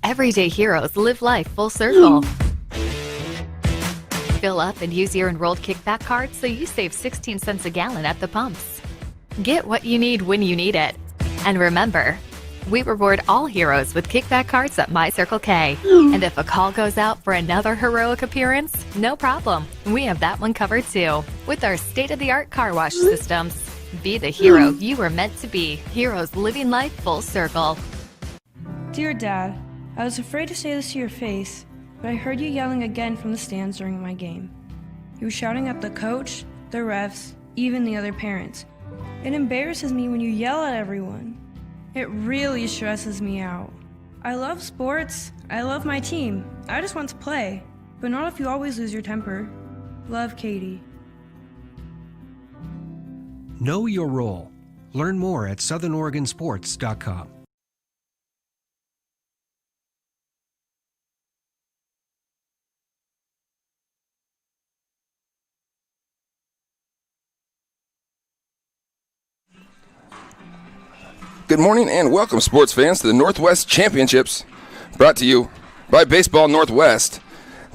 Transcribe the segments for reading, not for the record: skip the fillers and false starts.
everyday heroes live life full circle. Fill up and use your enrolled kickback card so you save 16 cents a gallon at the pumps. Get what you need when you need it. And remember, we reward all heroes with kickback cards at My Circle K. And if a call goes out for another heroic appearance, no problem. We have that one covered too, with our state-of-the-art car wash systems. Be the hero you were meant to be. Heroes living life full circle. Dear Dad, I was afraid to say this to your face, but I heard you yelling again from the stands during my game. You were shouting at the coach, the refs, even the other parents. It embarrasses me when you yell at everyone. It really stresses me out. I love sports. I love my team. I just want to play, but not if you always lose your temper. Love, Katie. Know your role. Learn more at southernoregonsports.com. Good morning and welcome, sports fans, to the Northwest Championships, brought to you by Baseball Northwest.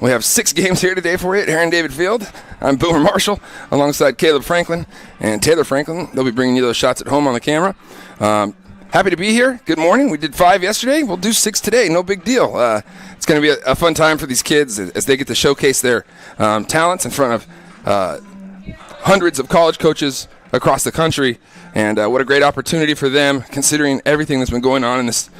We have 6 games here today for you at Herring David Field. I'm Boomer Marshall, alongside Caleb Franklin and Taylor Franklin. They'll be bringing you those shots at home on the camera. Happy to be here. Good morning. We did 5 yesterday. We'll do 6 today. No big deal. It's going to be a fun time for these kids as they get to showcase their talents in front of hundreds of college coaches across the country. And what a great opportunity for them, considering everything that's been going on in this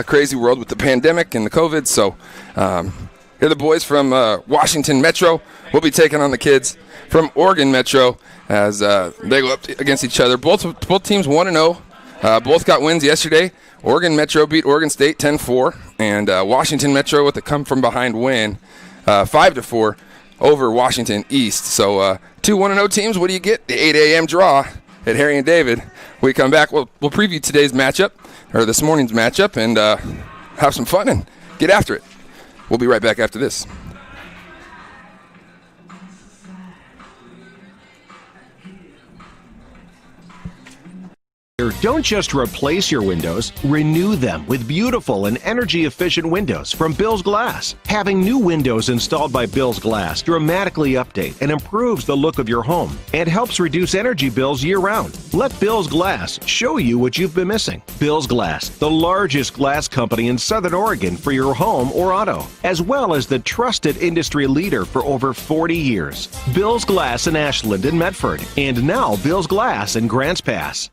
crazy world with the pandemic and the COVID. So here are the boys from Washington Metro. We'll be taking on the kids from Oregon Metro as they go up against each other. Both teams 1-0. Both got wins yesterday. Oregon Metro beat Oregon State 10-4, and Washington Metro with a come-from-behind win 5-4 over Washington East. So 2 1-0 teams. What do you get? The 8 a.m. draw at Harry and David. When we come back, we'll preview today's matchup, or this morning's matchup, and have some fun and get after it. We'll be right back after this. Don't just replace your windows, renew them with beautiful and energy-efficient windows from Bill's Glass. Having new windows installed by Bill's Glass dramatically update and improves the look of your home and helps reduce energy bills year-round. Let Bill's Glass show you what you've been missing. Bill's Glass, the largest glass company in Southern Oregon for your home or auto, as well as the trusted industry leader for over 40 years. Bill's Glass in Ashland and Medford, and now Bill's Glass in Grants Pass.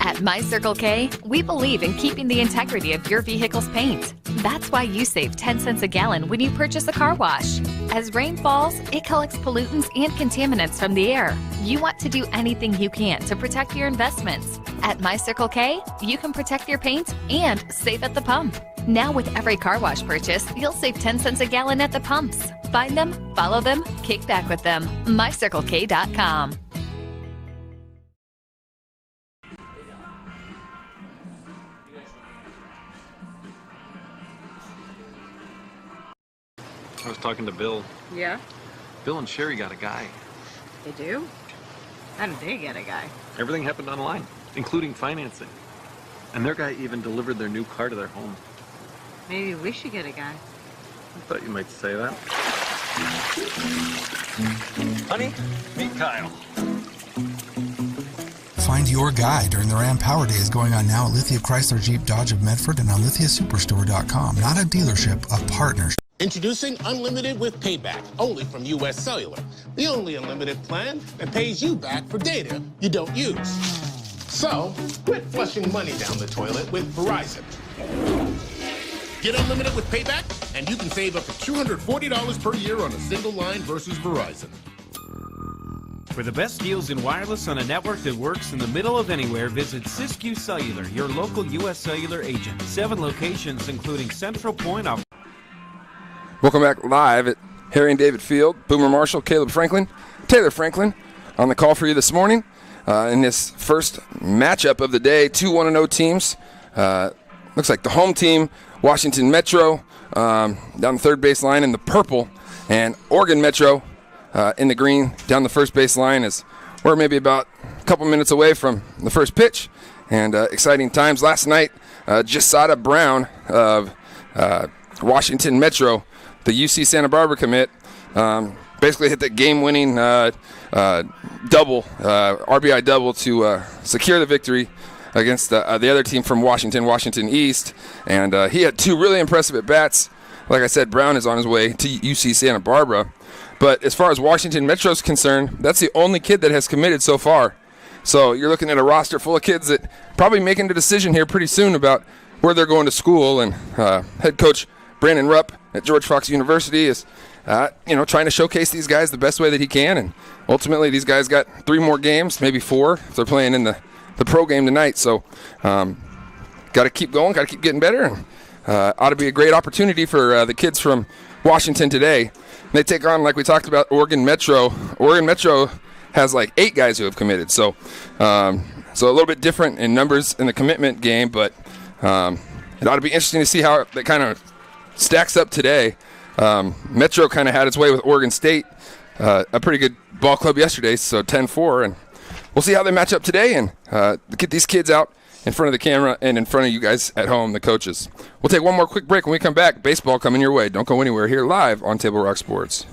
At My Circle K, we believe in keeping the integrity of your vehicle's paint. That's why you save 10 cents a gallon when you purchase a car wash. As rain falls, it collects pollutants and contaminants from the air. You want to do anything you can to protect your investments. At My Circle K, you can protect your paint and save at the pump. Now with every car wash purchase, you'll save 10 cents a gallon at the pumps. Find them, follow them, kick back with them. MyCircleK.com. I was talking to Bill. Yeah? Bill and Sherry got a guy. They do? How did they get a guy? Everything happened online, including financing. And their guy even delivered their new car to their home. Maybe we should get a guy. I thought you might say that. Honey, meet Kyle. Find your guy during the Ram Power Days going on now at Lithia Chrysler Jeep Dodge of Medford and on lithiasuperstore.com. Not a dealership, a partnership. Introducing Unlimited with Payback, only from U.S. Cellular. The only unlimited plan that pays you back for data you don't use. So, quit flushing money down the toilet with Verizon. Get Unlimited with Payback, and you can save up to $240 per year on a single line versus Verizon. For the best deals in wireless on a network that works in the middle of anywhere, visit Siskiyou Cellular, your local U.S. Cellular agent. 7 locations, including Central Point off. Welcome back live at Harry and David Field. Boomer Marshall, Caleb Franklin, Taylor Franklin on the call for you this morning in this first matchup of the day. 2 1-0 teams. Looks like the home team, Washington Metro, down the third base line in the purple, and Oregon Metro in the green down the first base line as we're maybe about a couple minutes away from the first pitch. And exciting times. Last night, Jasada Brown of Washington Metro, the UC Santa Barbara commit, basically hit the game-winning double, RBI double to secure the victory against the other team from Washington East. And he had 2 really impressive at-bats. Like I said, Brown is on his way to UC Santa Barbara. But as far as Washington Metro is concerned, that's the only kid that has committed so far. So you're looking at a roster full of kids that probably making a decision here pretty soon about where they're going to school. And head coach Brandon Rupp at George Fox University is trying to showcase these guys the best way that he can. And ultimately, these guys got 3 more games, maybe 4, if they're playing in the pro game tonight. So got to keep going, got to keep getting better. And ought to be a great opportunity for the kids from Washington today. They take on, like we talked about, Oregon Metro. Oregon Metro has like 8 guys who have committed. So a little bit different in numbers in the commitment game, but it ought to be interesting to see how that kind of stacks up today. Metro kind of had its way with Oregon State, a pretty good ball club yesterday, so 10-4, and we'll see how they match up today and get these kids out in front of the camera and in front of you guys at home, the coaches. We'll take one more quick break. When we come back, baseball coming your way. Don't go anywhere here live on Table Rock Sports.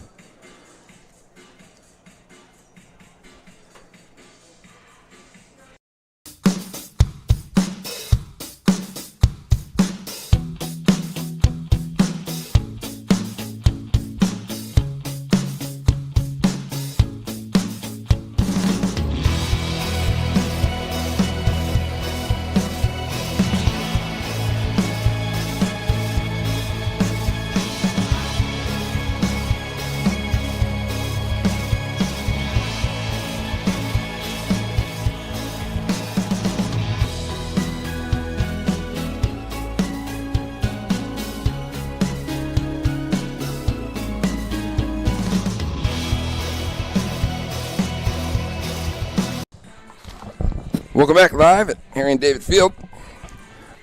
Welcome back live at Harry and David Field.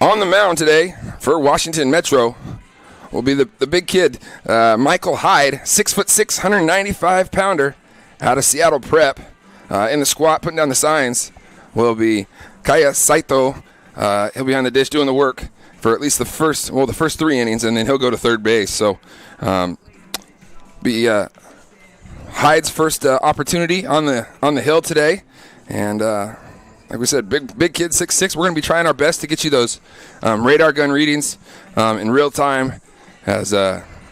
On the mound today for Washington Metro will be the big kid, Michael Hyde, 6'6", 195-pounder out of Seattle Prep. In the squat, putting down the signs, will be Kaya Saito. He'll be on the dish doing the work for at least the first 3 innings, and then he'll go to third base. So be Hyde's first opportunity on the hill today, and like we said, big kid, 6'6". We're going to be trying our best to get you those radar gun readings in real time as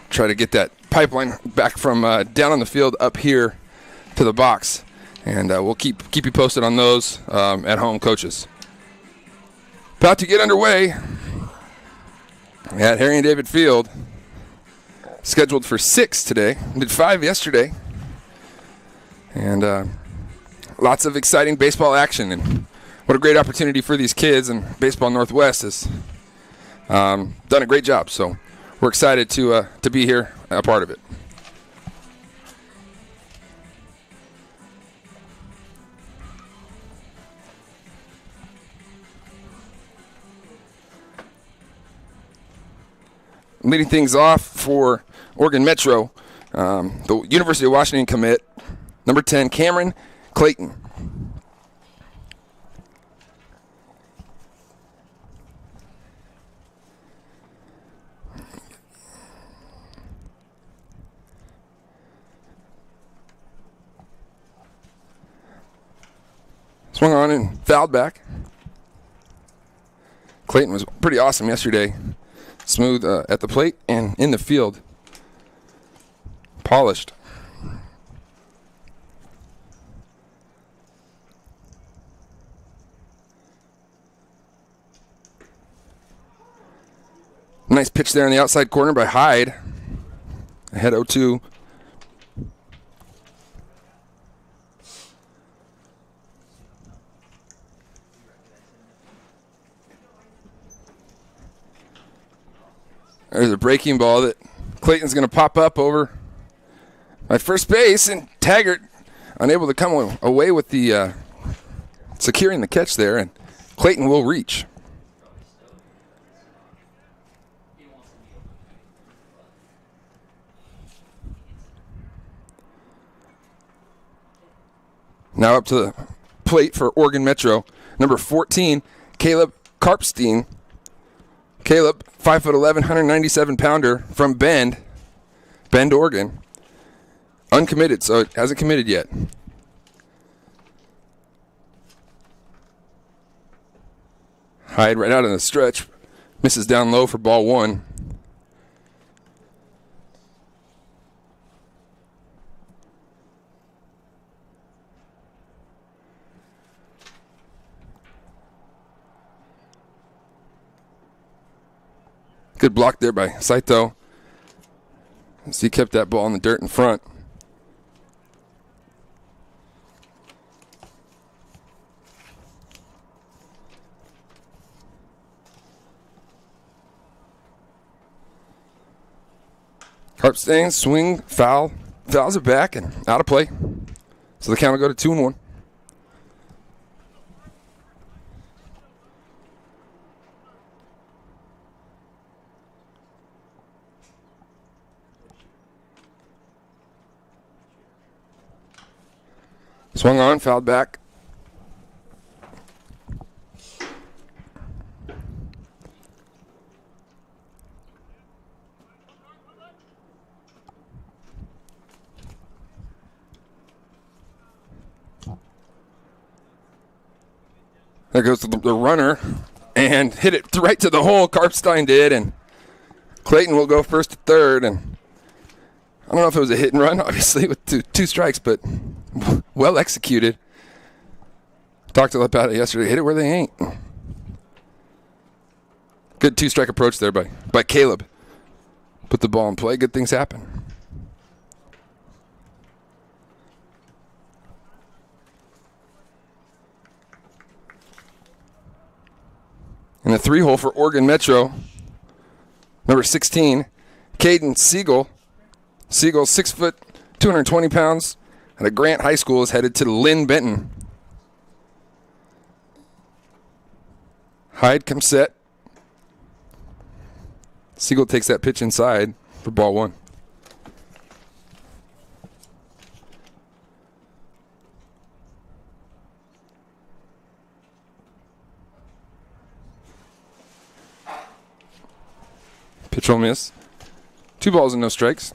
try to get that pipeline back from down on the field up here to the box. And we'll keep you posted on those at home, coaches. About to get underway at Harry and David Field. Scheduled for 6 today. Did 5 yesterday. And lots of exciting baseball action, and what a great opportunity for these kids. And Baseball Northwest has done a great job, so we're excited to be here, a part of it. Leading things off for Oregon Metro, the University of Washington commit, number 10, Cameron Clayton. Swung on and fouled back. Clayton was pretty awesome yesterday. Smooth at the plate and in the field. Polished. Nice pitch there in the outside corner by Hyde. Ahead 0-2. There's a breaking ball that Clayton's going to pop up over at first base, and Taggart unable to come away with the securing the catch there, and Clayton will reach. Now up to the plate for Oregon Metro, number 14, Caleb Karpstein, Caleb, 5'11", 197-pounder from Bend, Oregon. Uncommitted, so it hasn't committed yet. Hyde right out in the stretch. Misses down low for ball 1. Good block there by Saito. So he kept that ball in the dirt in front. Harp stains, swing, foul. Fouls it back and out of play. So the count will go to 2-1. Swung on, fouled back. There goes the runner and hit it right to the hole. Karpstein did, and Clayton will go first to third. And I don't know if it was a hit and run, obviously, with two strikes, but well executed. Talked about it yesterday. Hit it where they ain't. Good two-strike approach there by Caleb. Put the ball in play. Good things happen. And a 3-hole for Oregon Metro. Number 16, Caden Siegel. Siegel, 6 foot, 220 pounds. Out of Grant High School, is headed to Lynn Benton. Hyde comes set. Siegel takes that pitch inside for ball 1. Pitch will miss. 2 balls and no strikes.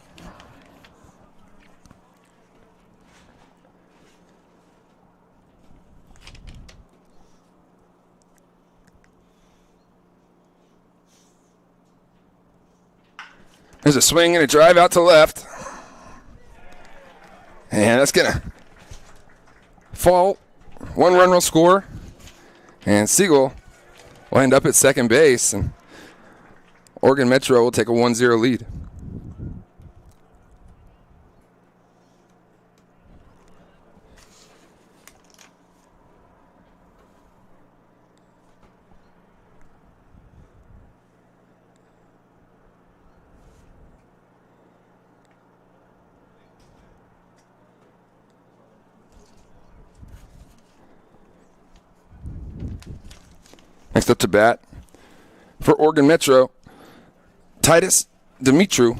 There's a swing and a drive out to left. And that's going to fall. 1 run will score. And Siegel will end up at second base. And Oregon Metro will take a 1-0 lead. Next up to bat for Oregon Metro, Titus Dimitru.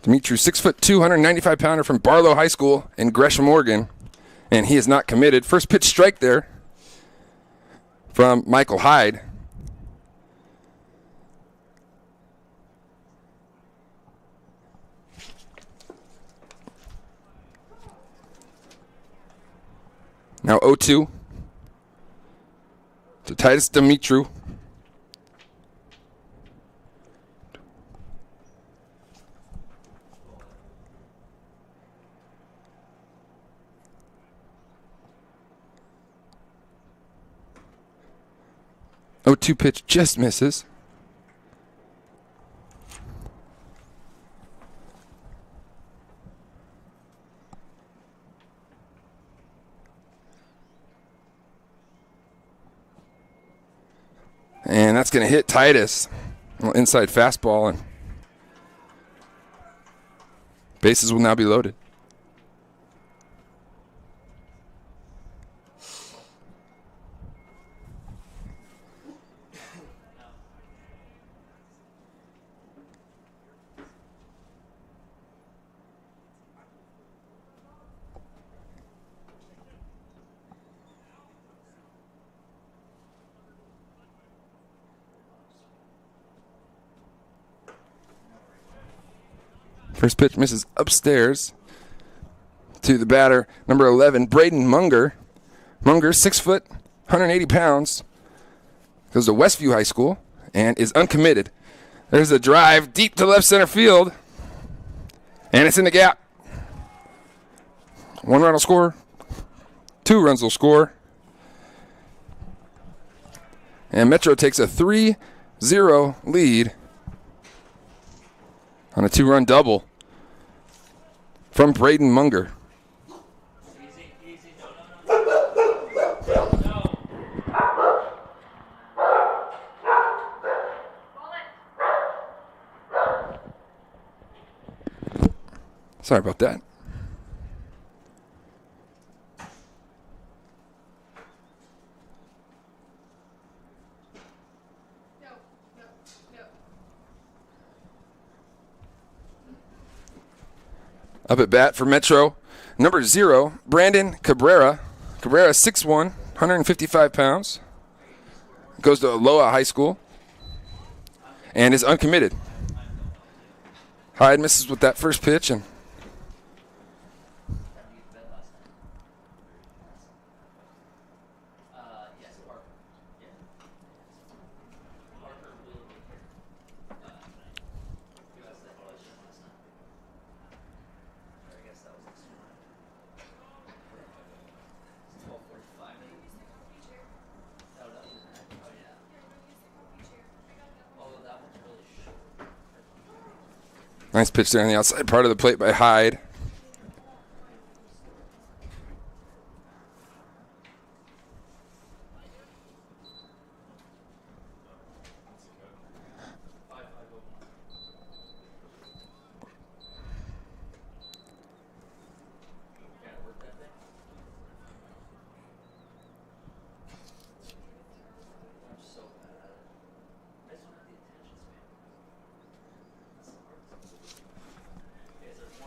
Dimitru, 6 foot 2, 195 pounder from Barlow High School in Gresham, Oregon, and he is not committed. First pitch strike there from Michael Hyde. Now 0-2 to Titus Dimitru. Oh, 2 pitch just misses. And that's going to hit Titus. Inside fastball, and bases will now be loaded. First pitch misses upstairs to the batter, number 11, Braden Munger. Munger, 6 foot, 180 pounds, goes to Westview High School and is uncommitted. There's a drive deep to left center field, and it's in the gap. 1 run will score, 2 runs will score, and Metro takes a 3-0 lead on a 2-run double from Braden Munger. Sorry about that. Up at bat for Metro, number 0, Brandon Cabrera. Cabrera, 6'1", 155 pounds. Goes to Aloha High School and is uncommitted. Hyde misses with that first pitch, and nice pitch there on the outside part of the plate by Hyde.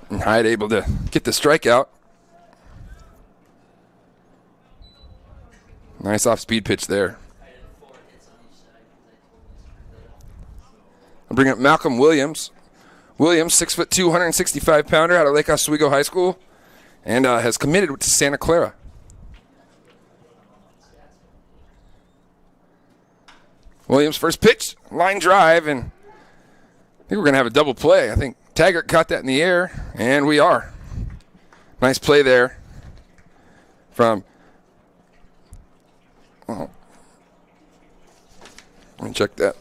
And Hyde able to get the strikeout. Nice off-speed pitch there. I'll bring up Malcolm Williams. Williams, 6'2", 165 pounder out of Lake Oswego High School, and has committed to Santa Clara. Williams, first pitch, line drive, and I think we're going to have a double play. I think Taggart caught that in the air, and we are. Nice play there from, let me check that.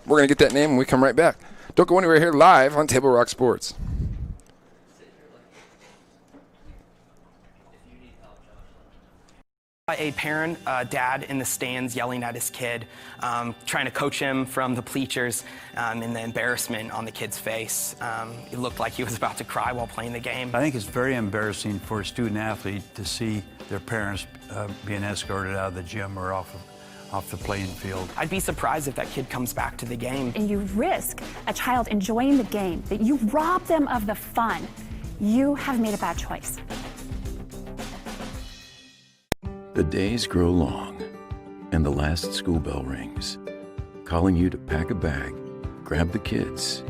We're going to get that name when we come right back. Don't go anywhere, here live on Table Rock Sports. A parent, dad in the stands yelling at his kid, trying to coach him from the bleachers, and the embarrassment on the kid's face. It looked like he was about to cry while playing the game. I think it's very embarrassing for a student athlete to see their parents being escorted out of the gym or off the playing field. I'd be surprised if that kid comes back to the game. And you risk a child enjoying the game, that you rob them of the fun. You have made a bad choice. The days grow long, and the last school bell rings, calling you to pack a bag, grab the kids,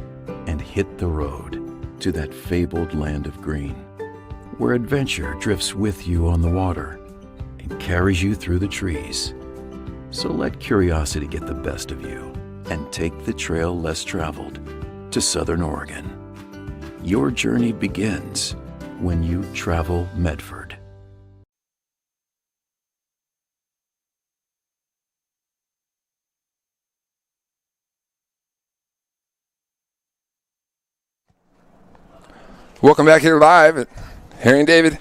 and hit the road to that fabled land of green, where adventure drifts with you on the water and carries you through the trees. So let curiosity get the best of you and take the trail less traveled to Southern Oregon. Your journey begins when you travel Medford. Welcome back here live at Harry and David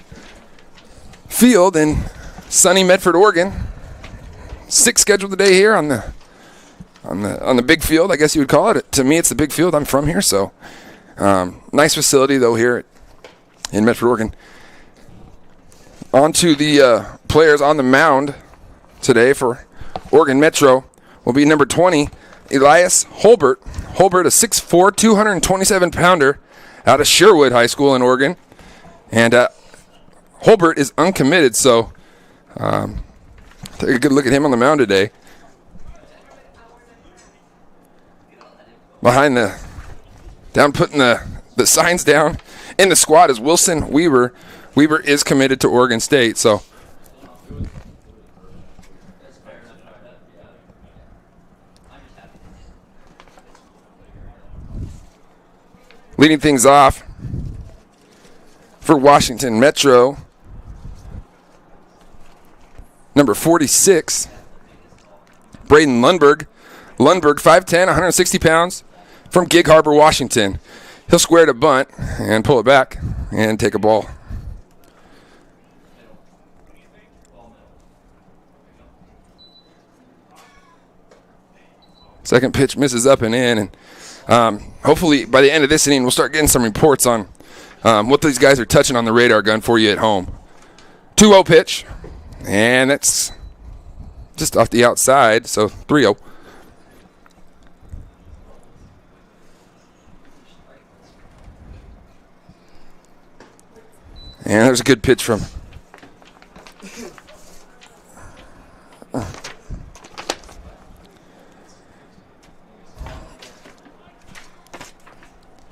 Field in sunny Medford, Oregon. 6 scheduled today here on the big field, I guess you would call it. To me, it's the big field. I'm from here, so nice facility though here in Medford, Oregon. On to the players on the mound today for Oregon Metro will be number 20, Elias Holbert. Holbert, a 6'4", 227-pounder. Out of Sherwood High School in Oregon. And Holbert is uncommitted, so I think Take a good look at him on the mound today. Behind putting the signs down in the squad is Wilson Weaver. Weaver is committed to Oregon State, so. Leading things off for Washington Metro, number 46, Braden Lundberg. Lundberg, 5'10", 160 pounds, from Gig Harbor, Washington. He'll square to bunt and pull it back and take a ball. Second pitch misses up and in, and hopefully by the end of this inning we'll start getting some reports on what these guys are touching on the radar gun for you at home. 2-0 pitch, and that's just off the outside, so 3-0. And there's a good pitch from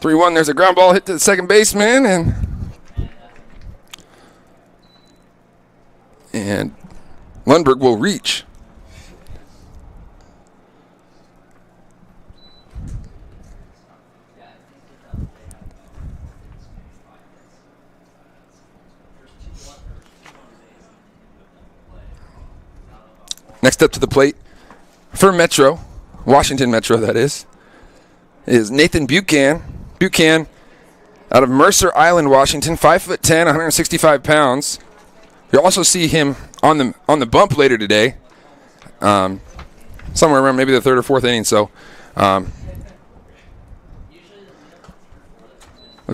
3-1. There's a ground ball hit to the second baseman, and Lundberg will reach. Next up to the plate for Metro, Washington Metro that is Nathan Buchan. Buchan out of Mercer Island, Washington, 5'10", 165 pounds. You'll also see him on the bump later today, somewhere around maybe the third or fourth inning. So look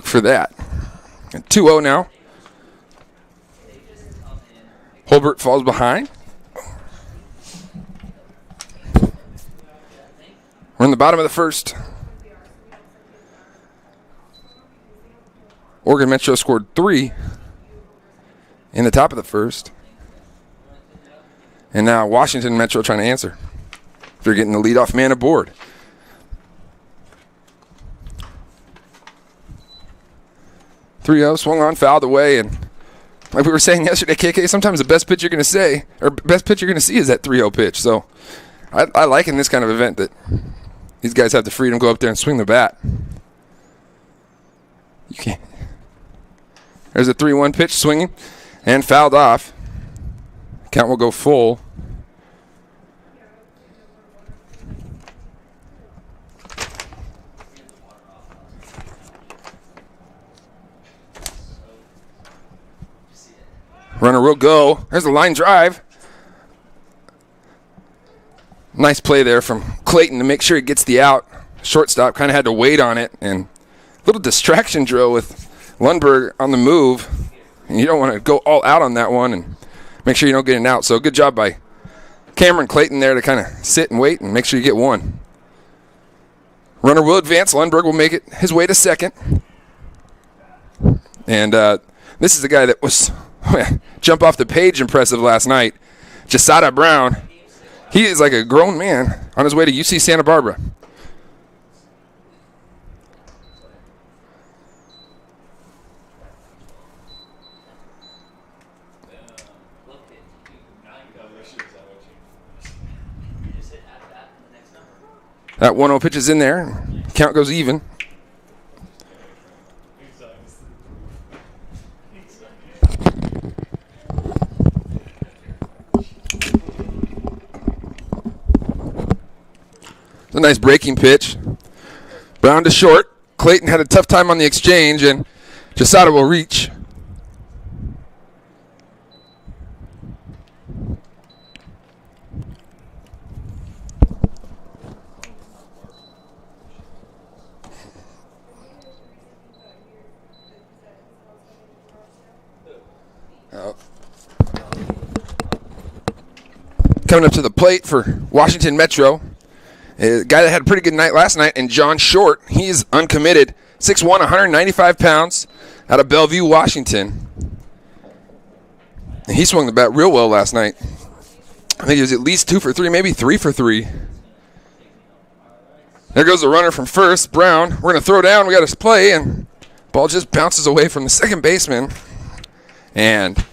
for that. And 2-0 now. Holbert falls behind. We're in the bottom of the first. Oregon Metro scored 3 in the top of the first. And now Washington Metro trying to answer. They're getting the leadoff man aboard. .3-0, swung on, fouled away, and like we were saying yesterday, KK, sometimes the best pitch you're going to see is that 3-0 pitch. So I like in this kind of event that these guys have the freedom to go up there and swing the bat. You can't. There's a 3-1 pitch swinging and fouled off. Count will go full. Runner will go. There's a line drive. Nice play there from Clayton to make sure he gets the out. Shortstop kind of had to wait on it, and a little distraction drill with Lundberg on the move. And you don't want to go all out on that one and make sure you don't get an out. So good job by Cameron Clayton there to kind of sit and wait and make sure you get one. Runner will advance. Lundberg will make it his way to second. And this is the guy that was jump off the page impressive last night. Jasada Brown. He is like a grown man on his way to UC Santa Barbara. That 1-0 pitch is in there. Count goes even. It's a nice breaking pitch. Brown to short. Clayton had a tough time on the exchange, and Jasada will reach. Coming up to the plate for Washington Metro, a guy that had a pretty good night last night, and John Short. He's uncommitted, 6'1", 195 pounds, out of Bellevue, Washington. And he swung the bat real well last night. I think he was at least 2 for 3, maybe 3 for 3. There goes the runner from first, Brown. We're going to throw down. We got to play, and ball just bounces away from the second baseman. And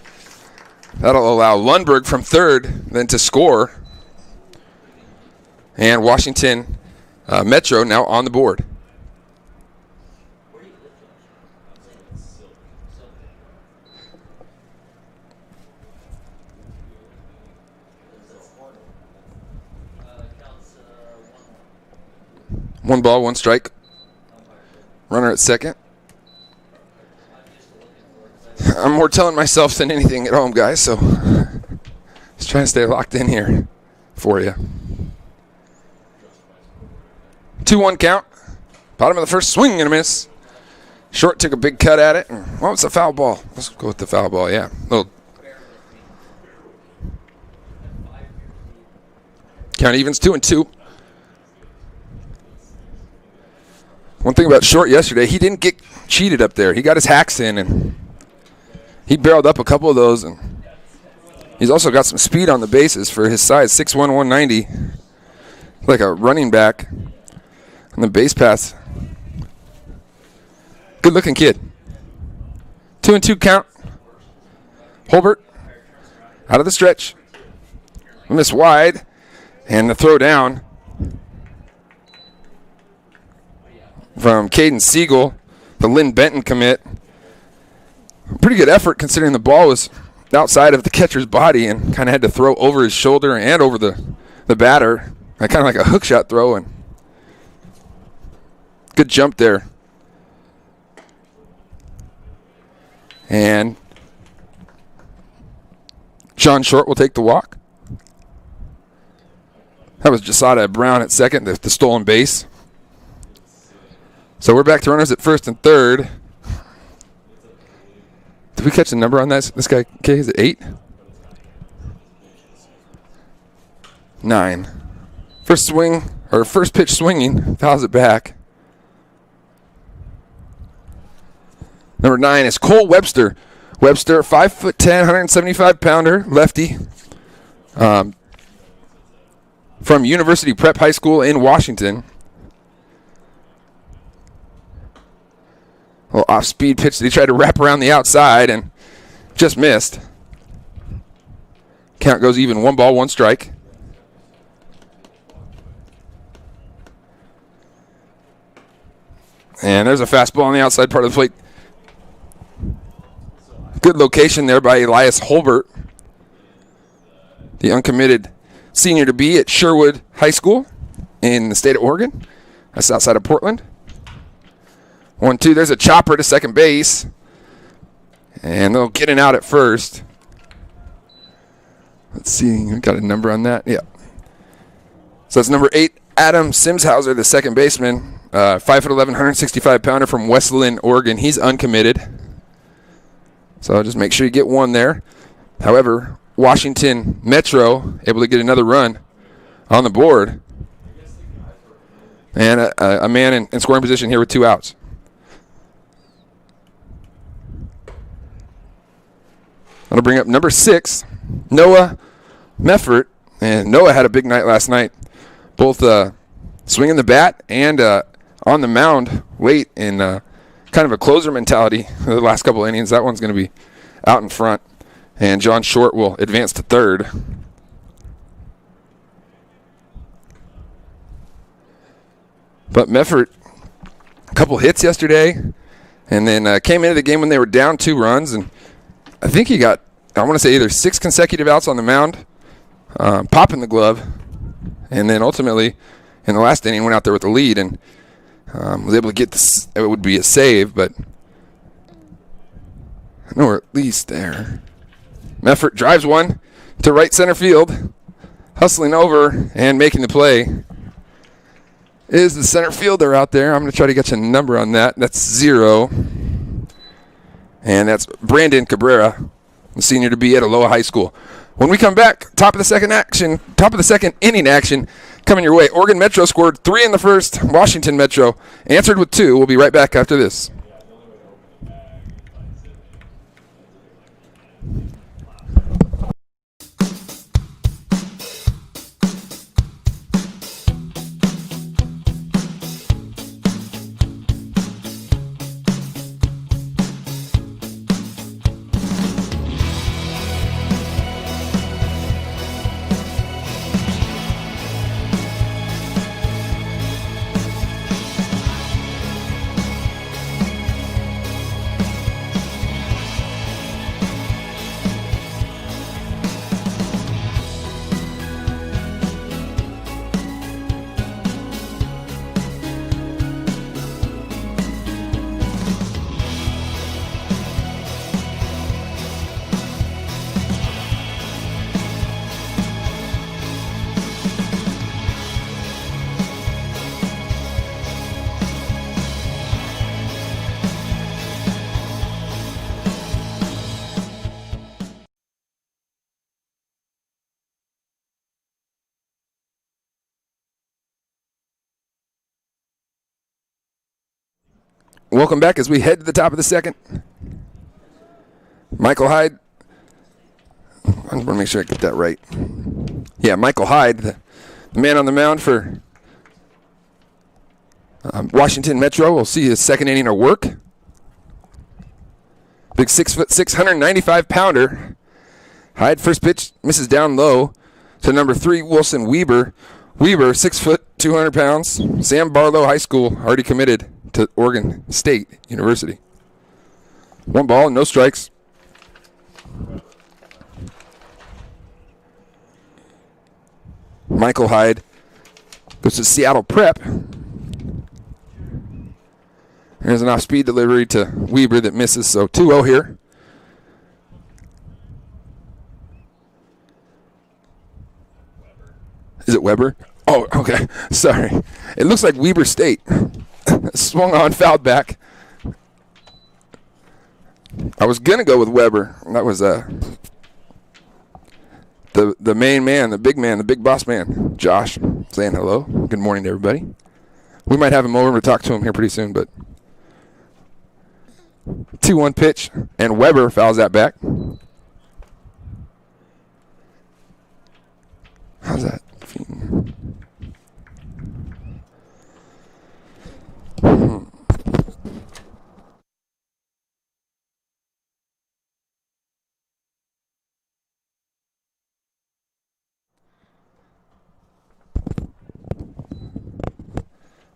that'll allow Lundberg from third then to score. And Washington Metro now on the board. One ball, one strike. Runner at second. I'm more telling myself than anything at home, guys, so just trying to stay locked in here for you. 2-1 count. Bottom of the first, swing and a miss. Short took a big cut at it. Well, it's a foul ball. Let's go with the foul ball, yeah. Count evens, 2-2. One thing about Short yesterday, he didn't get cheated up there. He got his hacks in, and he barreled up a couple of those. And he's also got some speed on the bases for his size, 6'1", 190. Like a running back on the base paths. Good-looking kid. 2-2 count. Holbert out of the stretch. Miss wide, and the throw down from Caden Siegel, the Lynn Benton commit. Pretty good effort considering the ball was outside of the catcher's body and kind of had to throw over his shoulder and over the batter. Kind of like a hook shot throw. And good jump there. And Sean Short will take the walk. That was Jasada Brown at second, the stolen base. So we're back to runners at first and third. Did we catch the number on this guy? Okay, is it 8? 9. First pitch swinging, fouls it back. Number 9 is Cole Webster. Webster, 5'10", 175-pounder, lefty. From University Prep High School in Washington. A little off-speed pitch that he tried to wrap around the outside and just missed. Count goes even, 1 ball, 1 strike. And there's a fastball on the outside part of the plate. Good location there by Elias Holbert, the uncommitted senior to be at Sherwood High School in the state of Oregon. That's outside of Portland. 1-2, there's a chopper to second base. And they'll get an out at first. Let's see, we got a number on that. Yeah. So that's number 8, Adam Simshauser, the second baseman. 5'11", 165-pounder from West Lynn, Oregon. He's uncommitted. So just make sure you get one there. However, Washington Metro able to get another run on the board. And a man in scoring position here with 2 outs. That'll bring up number 6, Noah Meffert. And Noah had a big night last night. Both swinging the bat and on the mound late in kind of a closer mentality the last couple innings. That one's going to be out in front. And John Short will advance to third. But Meffert, a couple hits yesterday, and then came into the game when they were down 2 runs. And I think he got, I want to say, either 6 consecutive outs on the mound, popping the glove, and then ultimately in the last inning went out there with the lead and was able to get this. It would be a save, but I know we're at least there. Meffert drives one to right center field, hustling over and making the play. Is the center fielder out there? I'm going to try to get you a number on that. That's 0. And that's Brandon Cabrera, the senior to be at Aloha High School. When we come back, top of the second inning action coming your way. Oregon Metro scored 3 in the first. Washington Metro answered with 2. We'll be right back after this. Welcome back as we head to the top of the second. Michael Hyde. I want to make sure I get that right. Yeah, Michael Hyde, the man on the mound for Washington Metro. We'll see his second inning of work. Big 6'6", 195-pounder. Hyde, first pitch, misses down low to number 3, Wilson Weber. Weber, 6 foot, 200 pounds. Sam Barlow High School, already committed to Oregon State University. 1 ball, no strikes. Michael Hyde goes to Seattle Prep. There's an off-speed delivery to Weber that misses, so 2-0 here. Is it Weber? Oh, okay. Sorry. It looks like Weber State. Swung on, fouled back. I was going to go with Weber. That was the main man, the big boss man, Josh, saying hello. Good morning to everybody. We might have him over to talk to him here pretty soon, but 2-1 pitch, and Weber fouls that back. How's that?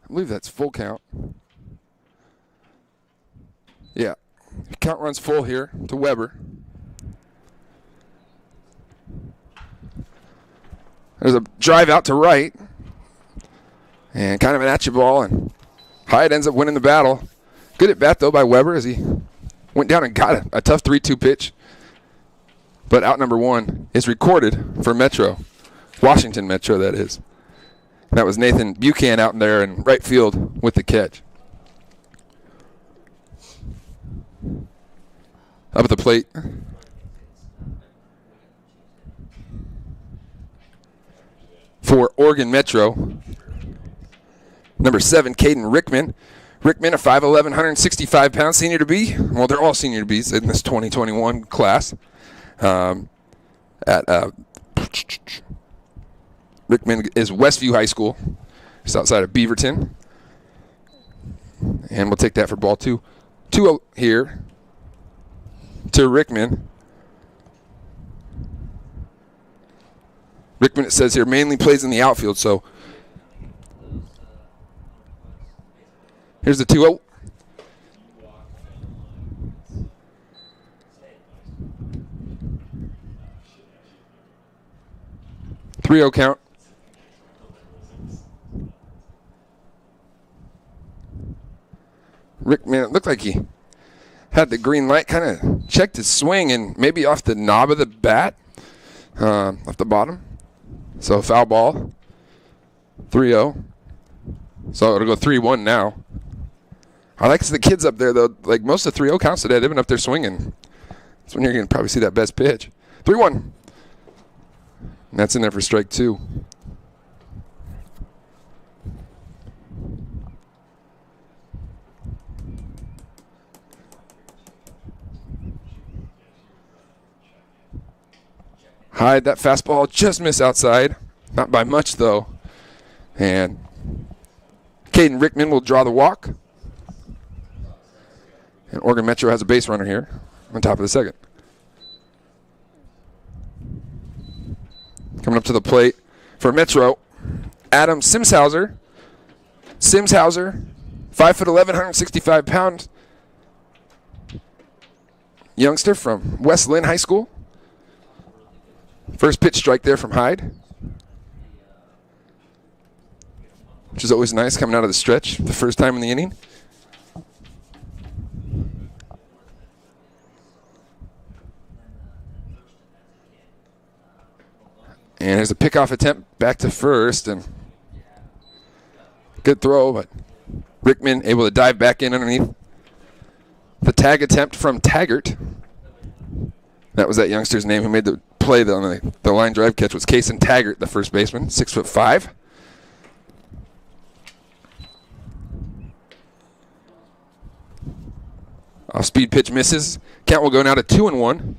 I believe that's full count. Yeah. Count runs full here to Weber. There's a drive out to right. And kind of an at-you ball. And Hyde ends up winning the battle. Good at bat, though, by Weber as he went down and got a tough 3-2 pitch. But out number 1 is recorded for Metro. Washington Metro, that is. That was Nathan Buchanan out there in right field with the catch. Up at the plate. For Oregon Metro, number 7, Caden Rickman. Rickman, a 5'11", 165-pound senior to be. Well, they're all senior to be's in this 2021 class. Rickman is Westview High School. It's outside of Beaverton. And we'll take that for ball 2. 2-0 here to Rickman. Rickman, it says here, mainly plays in the outfield, so here's the 2-0. Three-0 count. Rickman, it looked like he had the green light, kind of checked his swing and maybe off the knob of the bat, off the bottom. So foul ball, 3-0. So it'll go 3-1 now. I like the kids up there, though. Like most of the 3-0 counts today, they've been up there swinging. That's when you're going to probably see that best pitch. 3-1. And that's in there for strike 2. Hyde, that fastball just missed outside. Not by much, though. And Caden Rickman will draw the walk. And Oregon Metro has a base runner here on top of the second. Coming up to the plate for Metro, Adam Simshauser. Simshauser, 5'11", 165-pound youngster from West Lynn High School. First pitch strike there from Hyde, which is always nice coming out of the stretch the first time in the inning. And there's a pickoff attempt back to first, and good throw, but Rickman able to dive back in underneath. The tag attempt from Taggart. That was that youngster's name who made the play on the line drive catch, was Kason Taggart, the first baseman, 6'5". Off-speed pitch misses. Count will go now to 2-1.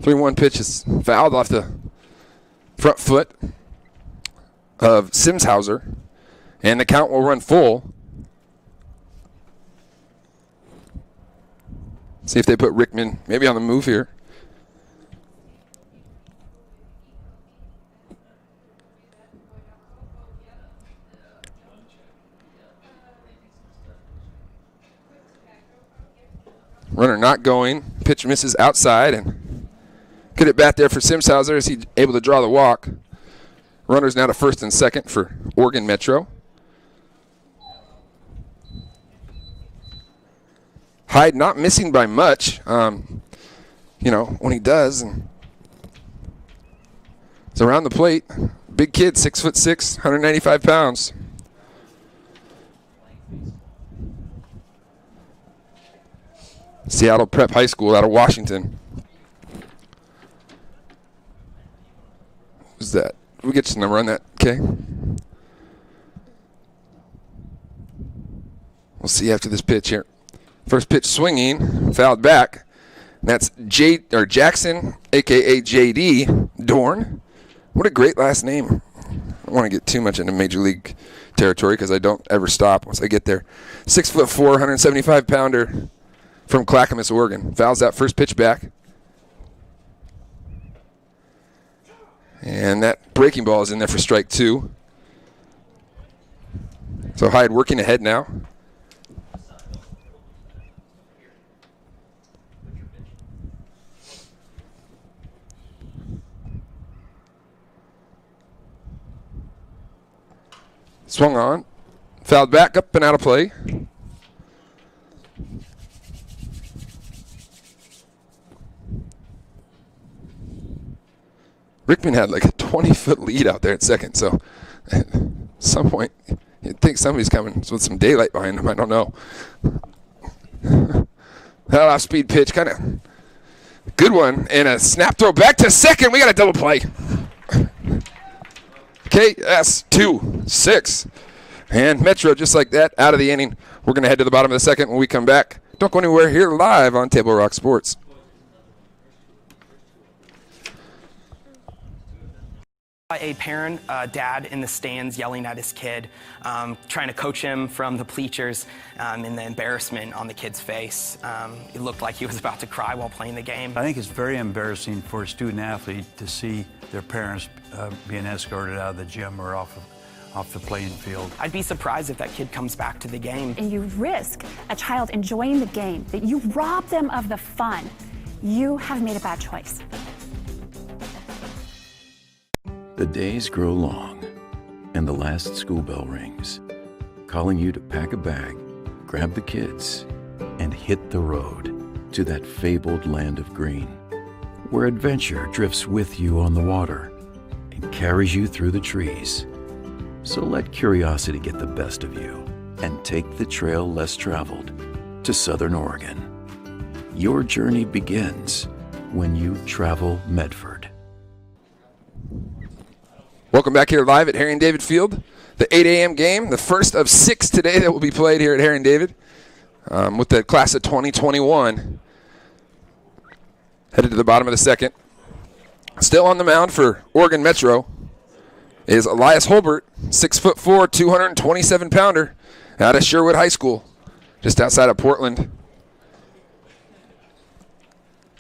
Three-one pitch is fouled off the front foot of Simshauser, and the count will run full. See if they put Rickman maybe on the move here. Runner not going. Pitch misses outside, and good at bat there for Simshauser as he's able to draw the walk. Runners now to first and second for Oregon Metro. Hyde not missing by much, when he does. And it's around the plate. Big kid, 6'6", 195 pounds. Seattle Prep High School out of Washington. Who's that? We get your number on that, okay? We'll see after this pitch here. First pitch swinging, fouled back. That's Jackson, a.k.a. J.D. Dorn. What a great last name. I don't want to get too much into Major League territory because I don't ever stop once I get there. 6'4", 175-pounder from Clackamas, Oregon. Fouls that first pitch back. And that breaking ball is in there for strike two. So Hyde working ahead now. Swung on. Fouled back, up and out of play. Rickman had like a 20-foot lead out there at second, so at some point you'd think somebody's coming with some daylight behind him. I don't know. That off-speed pitch, kind of good one, and a snap throw back to second. We got a double play. KS 2-6. And Metro, just like that, out of the inning. We're going to head to the bottom of the second when we come back. Don't go anywhere here live on Table Rock Sports. A parent, dad in the stands yelling at his kid, trying to coach him from the bleachers, and the embarrassment on the kid's face. It looked like he was about to cry while playing the game. I think it's very embarrassing for a student athlete to see their parents being escorted out of the gym or off the playing field. I'd be surprised if that kid comes back to the game. And you risk a child enjoying the game, that you rob them of the fun. You have made a bad choice. The days grow long, and the last school bell rings, calling you to pack a bag, grab the kids, and hit the road to that fabled land of green, where adventure drifts with you on the water and carries you through the trees. So let curiosity get the best of you and take the trail less traveled to Southern Oregon. Your journey begins when you travel Medford. Welcome back here live at Harry and David Field. The 8 a.m. game, the first of 6 today that will be played here at Harry and David with the class of 2021. Headed to the bottom of the second. Still on the mound for Oregon Metro is Elias Holbert, 6'4", 227-pounder out of Sherwood High School, just outside of Portland.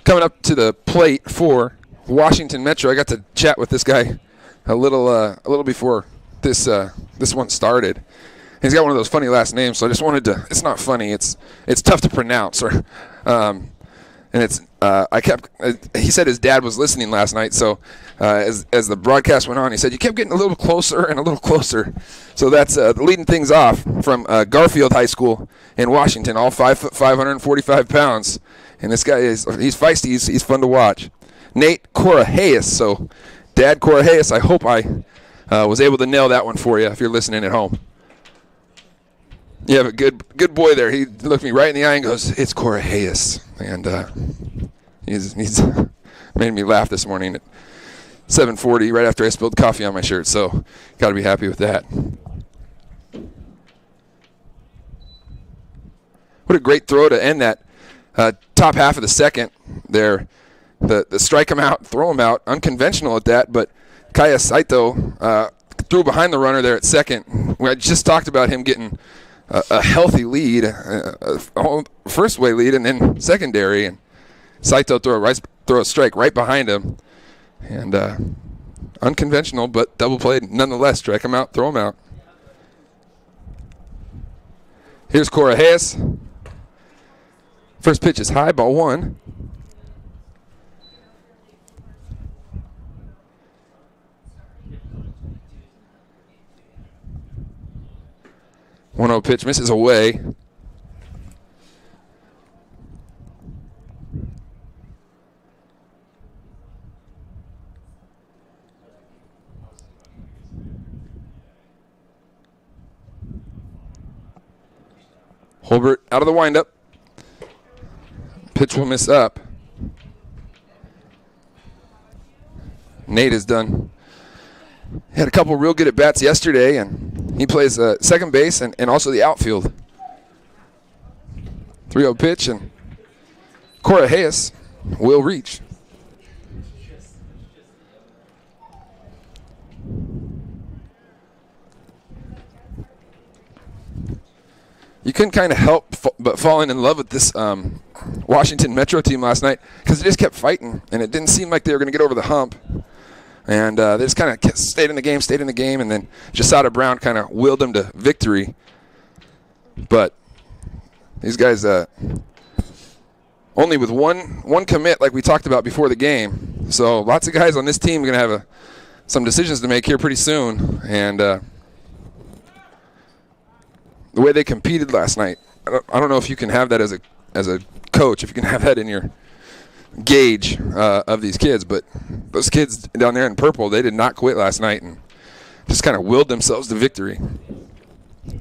Coming up to the plate for Washington Metro. I got to chat with this guy a little before this one started. He's got one of those funny last names, so I just wanted to. It's not funny. It's tough to pronounce, and it's. He said his dad was listening last night, so as the broadcast went on, he said you kept getting a little closer and a little closer. So that's leading things off from Garfield High School in Washington, all 5'5", 145 pounds, and this guy he's feisty. He's fun to watch. Nate Coraheus. So, Dad Coraheus, I hope I was able to nail that one for you if you're listening at home. You have a good boy there. He looked me right in the eye and goes, "It's Coraheus." And he's made me laugh this morning at 7:40 right after I spilled coffee on my shirt. So, got to be happy with that. What a great throw to end that top half of the second there. The strike him out, throw him out, unconventional at that, but Kaya Saito threw behind the runner there at second. I just talked about him getting a healthy lead, a first way lead, and then secondary. And Saito throw a strike right behind him, and unconventional, but double played nonetheless. Strike him out, throw him out. Here's Coraheus. First pitch is high, ball 1. One-0 pitch misses away. Holbert out of the windup. Pitch will miss up. Nate is done. He had a couple real good at-bats yesterday, and he plays second base and also the outfield. 3-0 pitch, and Coraheus will reach. You couldn't kind of help but falling in love with this Washington Metro team last night because they just kept fighting, and it didn't seem like they were going to get over the hump. And they just kind of stayed in the game, and then Jasada Brown kind of willed them to victory. But these guys only with one commit like we talked about before the game. So lots of guys on this team are going to have some decisions to make here pretty soon. And the way they competed last night, I don't know if you can have that as a coach, if you can have that in your gauge of these kids, but those kids down there in purple, they did not quit last night and just kind of willed themselves to victory. You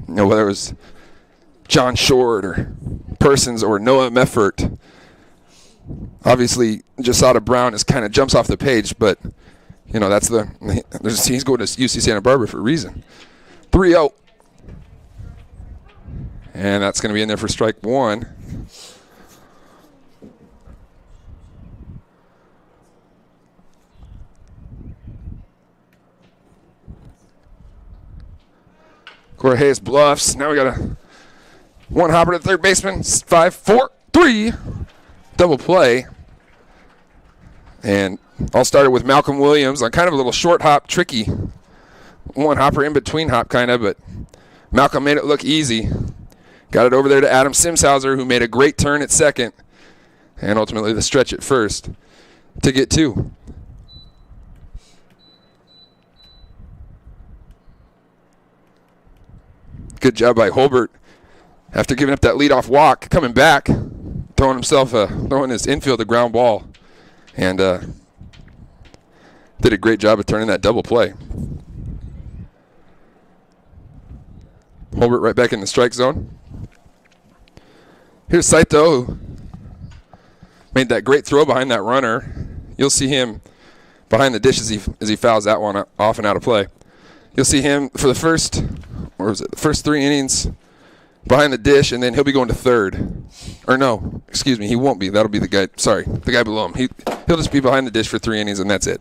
know, whether it was John Short or Persons or Noah Meffert, obviously Jasada Brown is kind of jumps off the page, but you know he's going to UC Santa Barbara for a reason. 3-0. And that's going to be in there for strike 1. Coraheus bluffs. Now we got one hopper to third baseman. 5, 4, 3. Double play. And all started with Malcolm Williams on kind of a little short hop, tricky. One hopper in between hop kind of, but Malcolm made it look easy. Got it over there to Adam Simshauser, who made a great turn at second, and ultimately the stretch at first to get 2. Good job by Holbert. After giving up that leadoff walk, coming back, throwing his infield a ground ball, and did a great job of turning that double play. Holbert right back in the strike zone. Here's Saito, who made that great throw behind that runner. You'll see him behind the dish as he fouls that one off and out of play. You'll see him for the first 3 innings behind the dish, and then he'll be going to third. Or no, excuse me, he won't be. That'll be the guy. Sorry, the guy below him. He'll just be behind the dish for 3 innings, and that's it.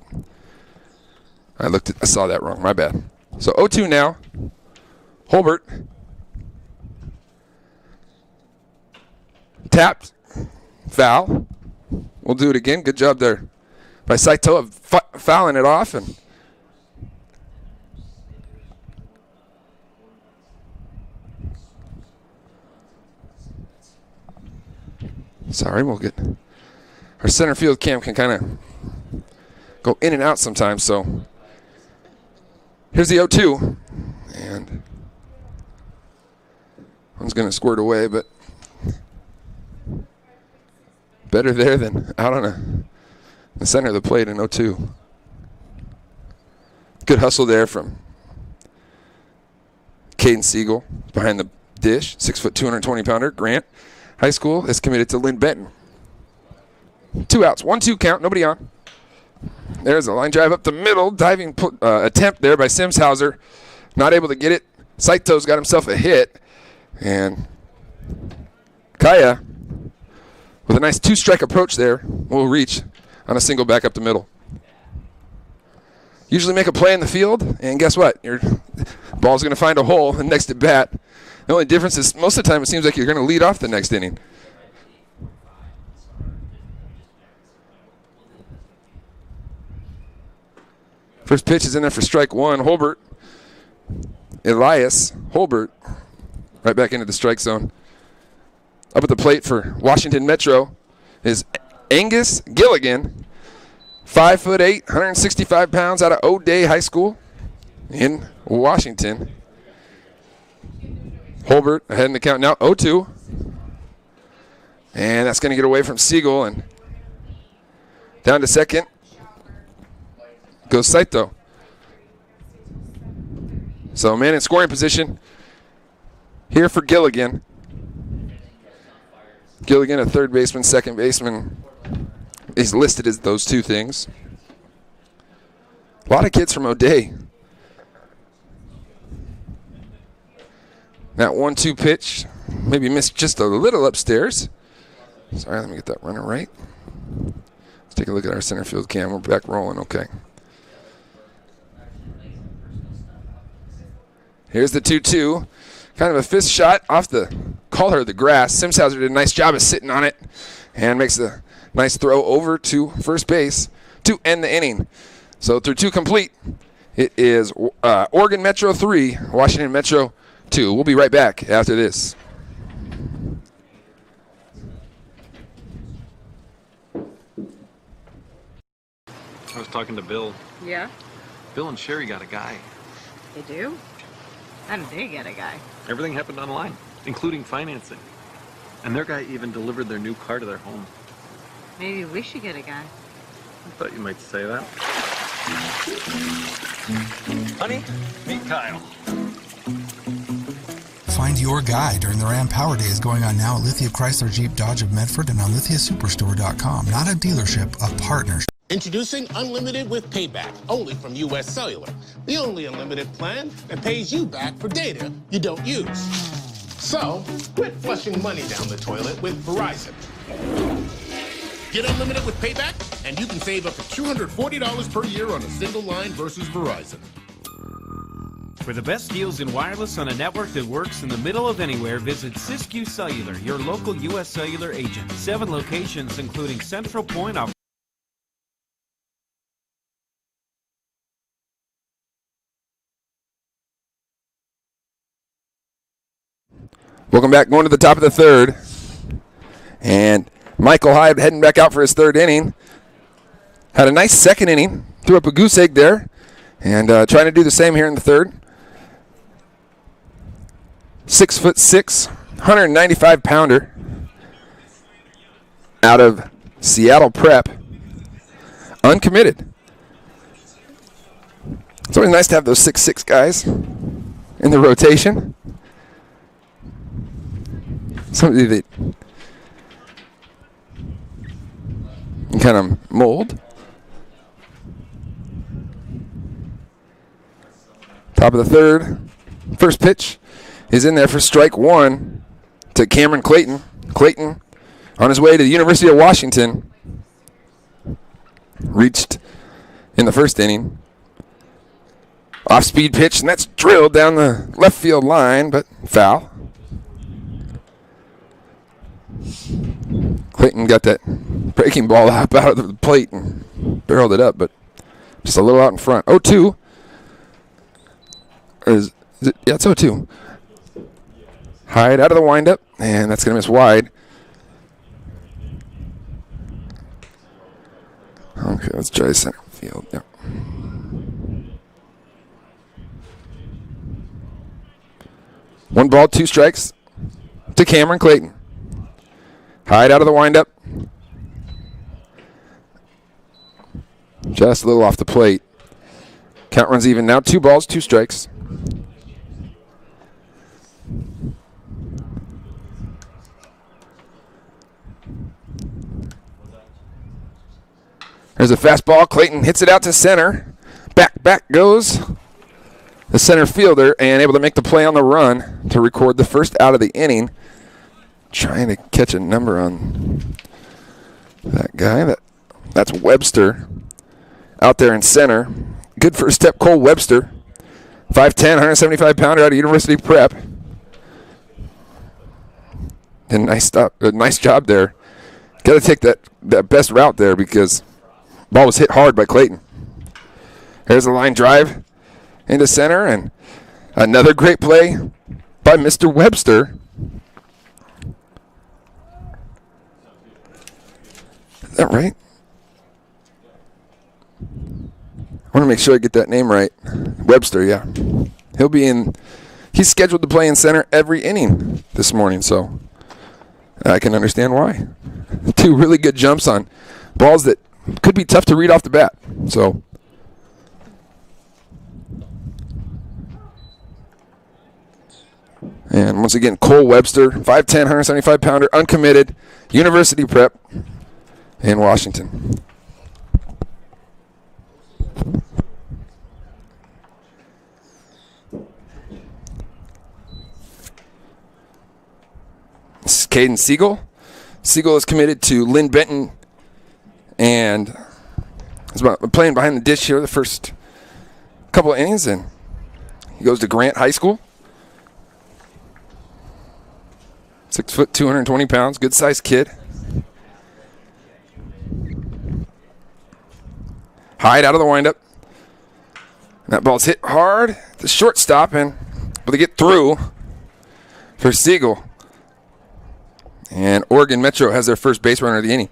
I saw that wrong. My bad. So 0-2 now. Holbert. Tapped. Foul. We'll do it again. Good job there by Saito of fouling it off. And sorry, we'll get our center field cam can kind of go in and out sometimes. So here's the 0-2. And one's going to squirt away, but Better there than out on the center of the plate in 0-2. Good hustle there from Caden Siegel behind the dish. 6 foot, 220-pounder. Grant High School is committed to Lynn Benton. 2 outs. 1-2 count. Nobody on. There's a line drive up the middle. Diving attempt there by Simshauser. Not able to get it. Saito's got himself a hit. And Kaya, with a nice 2-strike approach there, will reach on a single back up the middle. Usually make a play in the field, and guess what? Your ball's going to find a hole the next at bat. The only difference is most of the time it seems like you're going to lead off the next inning. First pitch is in there for strike one. Elias Holbert, right back into the strike zone. Up at the plate for Washington Metro is Angus Gilligan, 5'8", 165 pounds, out of O'Day High School in Washington. Holbert ahead in the count now, 0-2. And that's going to get away from Siegel, and down to second goes Saito. So man in scoring position here for Gilligan. Gilligan, a third baseman, second baseman, is listed as those two things. A lot of kids from O'Day. That 1-2 pitch, maybe missed just a little upstairs. Sorry, let me get that runner right. Let's take a look at our center field cam. We're back rolling, okay. Here's the 2-2. Kind of a fist shot off the collar of the grass. Simshauser did a nice job of sitting on it and makes a nice throw over to first base to end the inning. So through 2 complete, it is Oregon Metro 3, Washington Metro 2. We'll be right back after this. I was talking to Bill. Yeah? Bill and Sherry got a guy. They do? How did they get a guy? Everything happened online, including financing. And their guy even delivered their new car to their home. Maybe we should get a guy. I thought you might say that. Honey, meet Kyle. Find your guy during the Ram Power Days going on now at Lithia Chrysler Jeep Dodge of Medford and on lithiasuperstore.com. Not a dealership, a partnership. Introducing Unlimited with Payback, only from US Cellular. The only unlimited plan that pays you back for data you don't use. So, quit flushing money down the toilet with Verizon. Get Unlimited with Payback, and you can save up to $240 per year on a single line versus Verizon. For the best deals in wireless on a network that works in the middle of anywhere, visit Siskiyou Cellular, your local US Cellular agent. 7 locations, including Central Point, Welcome back, going to the top of the third. And Michael Hyde heading back out for his third inning. Had a nice second inning. Threw up a goose egg there. And trying to do the same here in the third. 6'6", 195-pounder. Out of Seattle Prep. Uncommitted. It's always nice to have those 6'6" guys in the rotation. Somebody that you kind of mold. Top of the third. First pitch is in there for strike one to Cameron Clayton. Clayton on his way to the University of Washington. Reached in the first inning. Off-speed pitch, and that's drilled down the left field line, but foul. Clayton got that breaking ball up out of the plate and barreled it up, but just a little out in front. 0-2. Or is it? Yeah, it's 0-2. Hyde out of the windup, and that's going to miss wide. Okay, let's try center field. Yep. One ball, 2 strikes to Cameron Clayton. Hyde out of the windup. Just a little off the plate. Count runs even now. 2 balls, 2 strikes. There's a fastball. Clayton hits it out to center. Back goes the center fielder, and able to make the play on the run to record the first out of the inning. Trying to catch a number on that guy. That's Webster out there in center. Good first step, Cole Webster. 5'10", 175-pounder out of University Prep. And nice job there. Got to take that best route there because ball was hit hard by Clayton. There's a line drive into center, and another great play by Mr. Webster. Is that right? I want to make sure I get that name right. Webster, yeah. He's scheduled to play in center every inning this morning, so I can understand why. 2 really good jumps on balls that could be tough to read off the bat. So, and once again, Cole Webster, 5'10", 175-pounder, uncommitted, University Prep in Washington. This is Caden Siegel. Siegel is committed to Lynn Benton and is playing behind the dish here the first couple of innings, and he goes to Grant High School. 6 foot, 220 pounds, good sized kid. Hyde out of the windup. That ball's hit hard. The shortstop, and able to get through for Siegel. And Oregon Metro has their first base runner of the inning.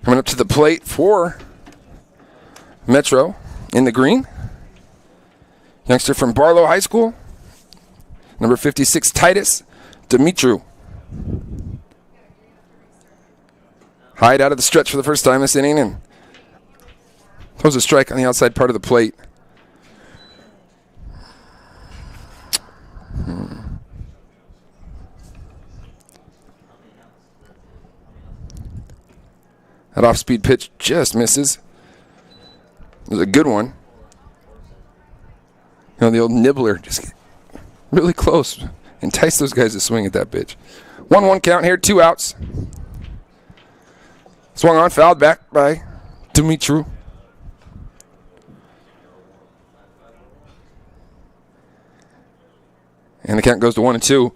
Coming up to the plate for Metro in the green. Youngster from Barlow High School. Number 56, Titus Dimitru. Hyde out of the stretch for the first time this inning, and throws a strike on the outside part of the plate. That off-speed pitch just misses. It was a good one. You know, the old nibbler, just really close. Entice those guys to swing at that pitch. 1-1 count here, 2 outs. Swung on, fouled back by Dimitru. And the count goes to 1-2.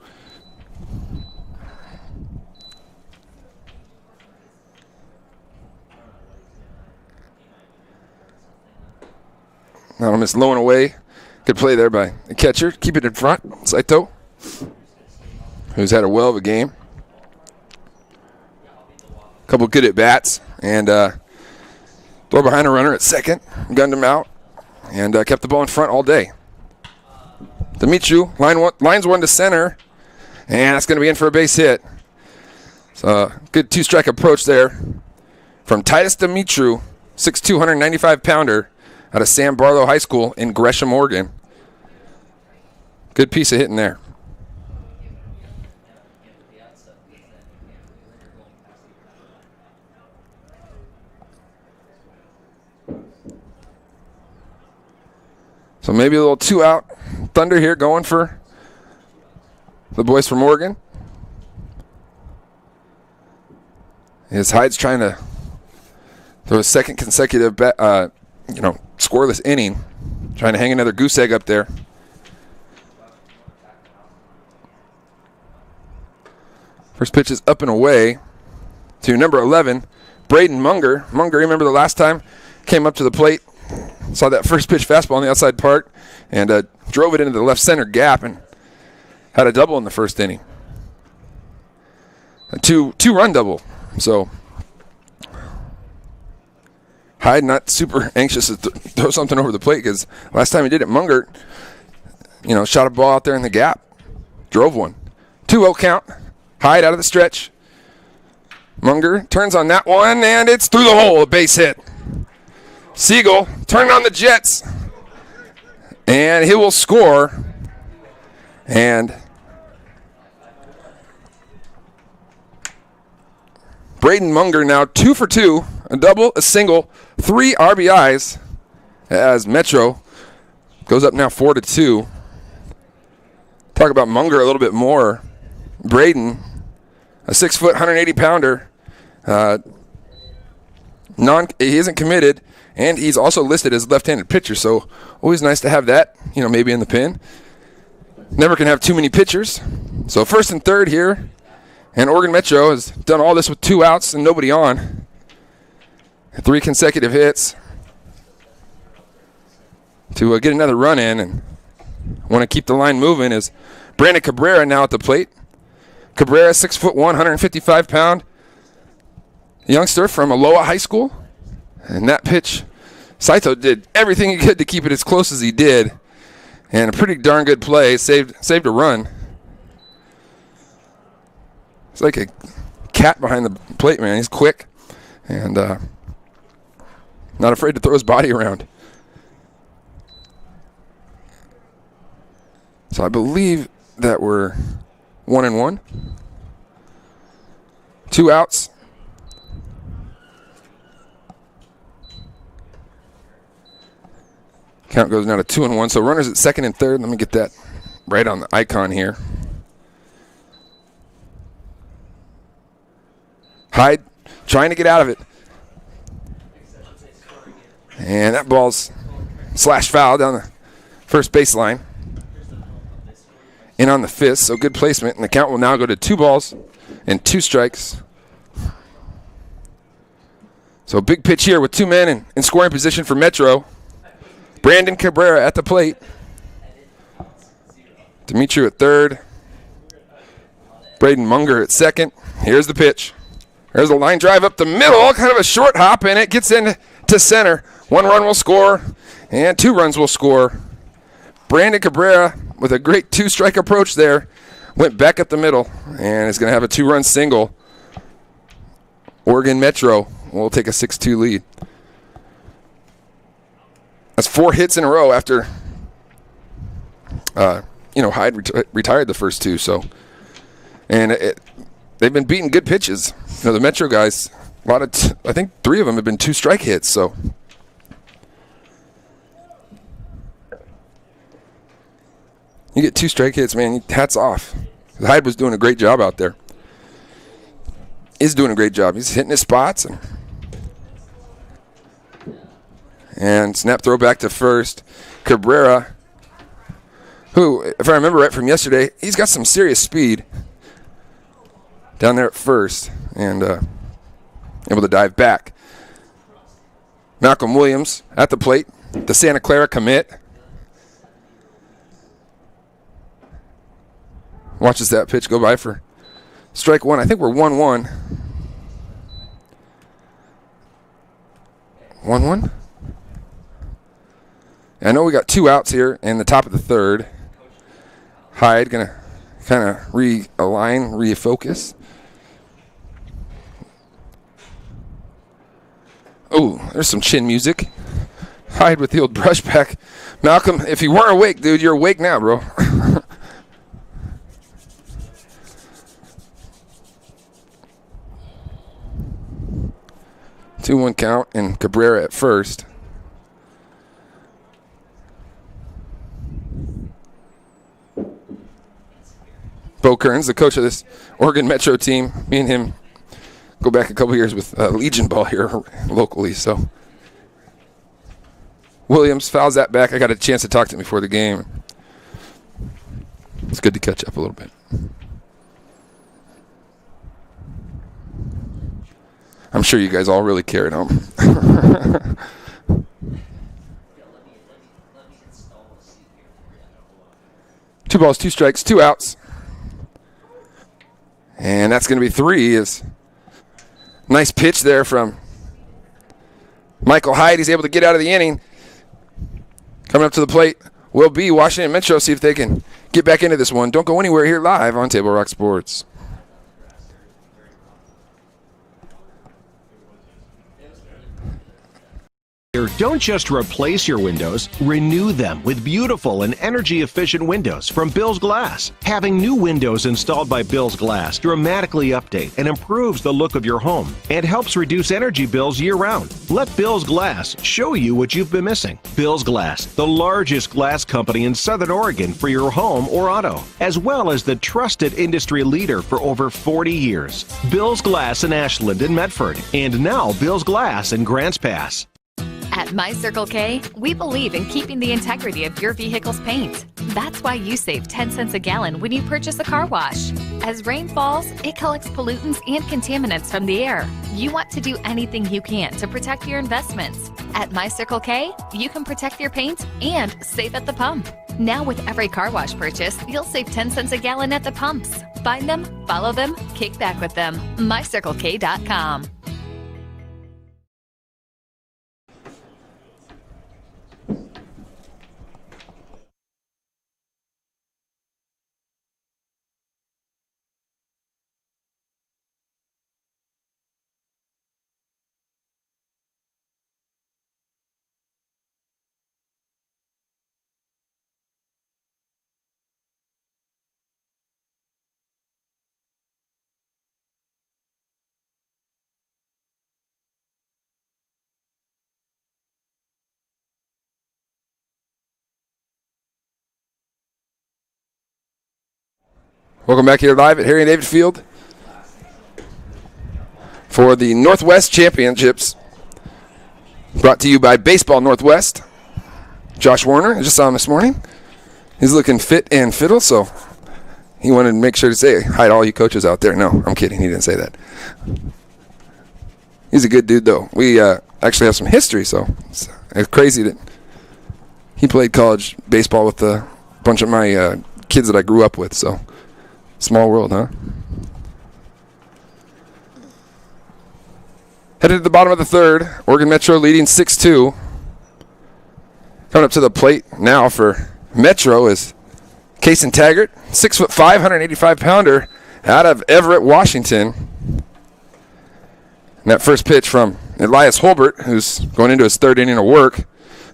Now miss low and away. Good play there by the catcher. Keep it in front. Saito, who's had a well of a game. Couple good at bats, and throw behind a runner at second. Gunned him out, and kept the ball in front all day. Dimitru lines one to center, and that's going to be in for a base hit. So good 2-strike approach there from Titus Dimitru, 6'2", 195-pounder. Out of Sam Barlow High School in Gresham, Oregon. Good piece of hitting there. So maybe a little 2-out thunder here going for the boys from Oregon. As Hyde's trying to throw a second consecutive scoreless inning, trying to hang another goose egg up there. First pitch is up and away to number 11, Braden Munger. Munger, remember the last time, came up to the plate, saw that first pitch fastball on the outside part, and drove it into the left center gap and had a double in the first inning. A two-run double. So Hyde not super anxious to throw something over the plate because last time he did it, Munger shot a ball out there in the gap. Drove one. 2-0 count. Hyde out of the stretch. Munger turns on that one, and it's through the hole. A base hit. Siegel turning on the Jets. And he will score. And Braden Munger now 2 for 2. A double, a single, 3 RBIs as Metro goes up now 4-2. Talk about Munger a little bit more. Braden, a 6-foot, 180-pounder. He isn't committed, and he's also listed as a left-handed pitcher, so always nice to have that, maybe in the pin. Never can have too many pitchers. So first and third here, and Oregon Metro has done all this with 2 outs and nobody on. 3 consecutive hits to get another run in, and want to keep the line moving is Brandon Cabrera now at the plate. Cabrera, 6'1", 155-pound youngster from Aloha High School. And that pitch, Saito did everything he could to keep it as close as he did. And a pretty darn good play. Saved a run. It's like a cat behind the plate, man. He's quick and not afraid to throw his body around. So I believe that we're 1-1. 2 outs. Count goes now to 2-1. So runners at second and third. Let me get that right on the icon here. Hyde trying to get out of it. And that ball's slash foul down the first baseline. In on the fist, so good placement. And the count will now go to 2 balls and 2 strikes. So big pitch here with 2 men in scoring position for Metro. Brandon Cabrera at the plate. Demetriou at third. Braden Munger at second. Here's the pitch. There's a line drive up the middle, kind of a short hop, and it gets into center. 1 run will score, and 2 runs will score. Brandon Cabrera, with a great 2-strike approach there, went back up the middle, and is going to have a 2-run single. Oregon Metro will take a 6-2 lead. That's 4 hits in a row after, Hyde retired the first 2. So, and they've been beating good pitches. The Metro guys, I think 3 of them have been 2-strike hits. So, you get 2 strike hits, man. Hats off. Hyde was doing a great job out there. Is doing a great job. He's hitting his spots and snap throw back to first. Cabrera, who, if I remember right from yesterday, he's got some serious speed down there at first and able to dive back. Malcolm Williams at the plate, the Santa Clara commit. Watches that pitch go by for strike 1. I think we're 1-1. 1-1? I know we got 2 outs here in the top of the third. Hyde going to kind of realign, refocus. Oh, there's some chin music. Hyde with the old brush back. Malcolm, if you weren't awake, dude, you're awake now, bro. 2-1 count, and Cabrera at first. Bo Kearns, the coach of this Oregon Metro team, me and him go back a couple years with Legion ball here locally. So Williams fouls that back. I got a chance to talk to him before the game. It's good to catch up a little bit. I'm sure you guys all really care at home. 2 balls, 2 strikes, 2 outs. And that's going to be 3. Is nice pitch there from Michael Hyde. He's able to get out of the inning. Coming up to the plate, will be Washington Metro. See if they can get back into this one. Don't go anywhere here live on Table Rock Sports. Don't just replace your windows, renew them with beautiful and energy-efficient windows from Bill's Glass. Having new windows installed by Bill's Glass dramatically update and improves the look of your home and helps reduce energy bills year-round. Let Bill's Glass show you what you've been missing. Bill's Glass, the largest glass company in Southern Oregon for your home or auto, as well as the trusted industry leader for over 40 years. Bill's Glass in Ashland and Medford, and now Bill's Glass in Grants Pass. At My Circle K, we believe in keeping the integrity of your vehicle's paint. That's why you save 10 cents a gallon when you purchase a car wash. As rain falls, it collects pollutants and contaminants from the air. You want to do anything you can to protect your investments. At My Circle K, you can protect your paint and save at the pump. Now with every car wash purchase, you'll save 10 cents a gallon at the pumps. Find them, follow them, kick back with them. MyCircleK.com. Welcome back here live at Harry and David Field for the Northwest Championships, brought to you by Baseball Northwest. Josh Warner, I just saw him this morning. He's looking fit and fiddle, so he wanted to make sure to say hi to all you coaches out there. No, I'm kidding. He didn't say that. He's a good dude, though. We actually have some history, so it's crazy that he played college baseball with a bunch of my kids that I grew up with, so small world, huh? Headed to the bottom of the third. Oregon Metro leading 6-2. Coming up to the plate now for Metro is Kason Taggart, 6'5", 185-pounder out of Everett, Washington. And that first pitch from Elias Holbert, who's going into his third inning of work,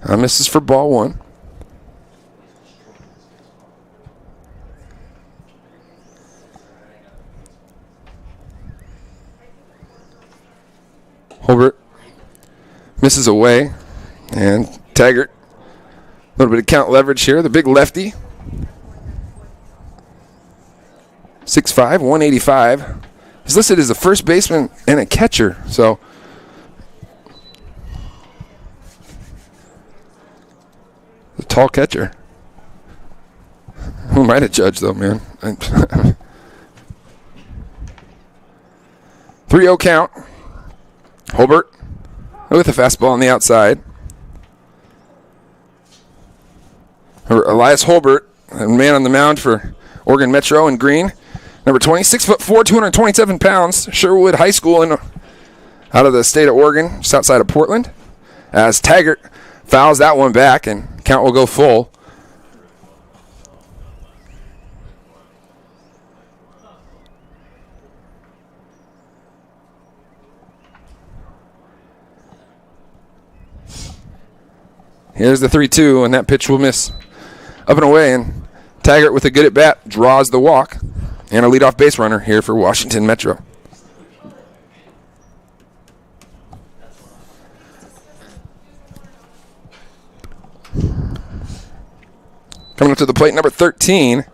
misses for ball one. Holbert misses away, and Taggart, a little bit of count leverage here. The big lefty, 6'5", 185. He's listed as a first baseman and a catcher, so a tall catcher. Who am I to judge, though, man? 3-0 count. Holbert with a fastball on the outside. Elias Holbert, a man on the mound for Oregon Metro in green. Number 20, 6'4", 227 pounds. Sherwood High School out of the state of Oregon, just outside of Portland. As Taggart fouls that one back, and count will go full. Here's the 3-2, and that pitch will miss up and away. And Taggart, with a good at-bat, draws the walk. And a leadoff base runner here for Washington Metro. Coming up to the plate, number 13,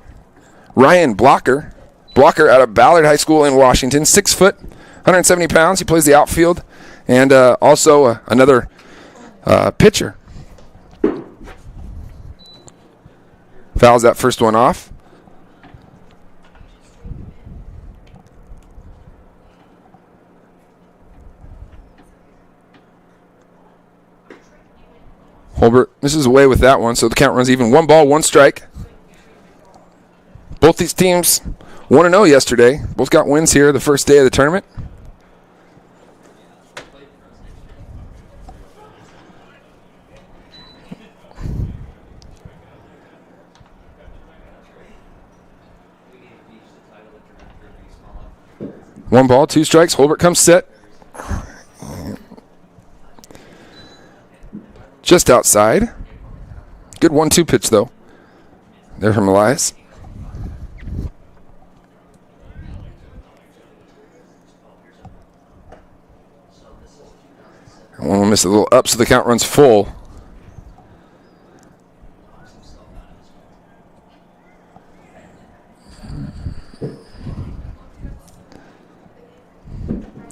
Ryan Blocker. Blocker out of Ballard High School in Washington, 6 foot, 170 pounds. He plays the outfield, and also another pitcher. Fouls that first one off. Holbert misses away with that one, so the count runs even. 1 ball, 1 strike. Both these teams 1-0 yesterday. Both got wins here the first day of the tournament. 1 ball, 2 strikes. Holbert comes set. Just outside. Good 1-2 pitch, though. There from Elias. One will miss a little up, so the count runs full.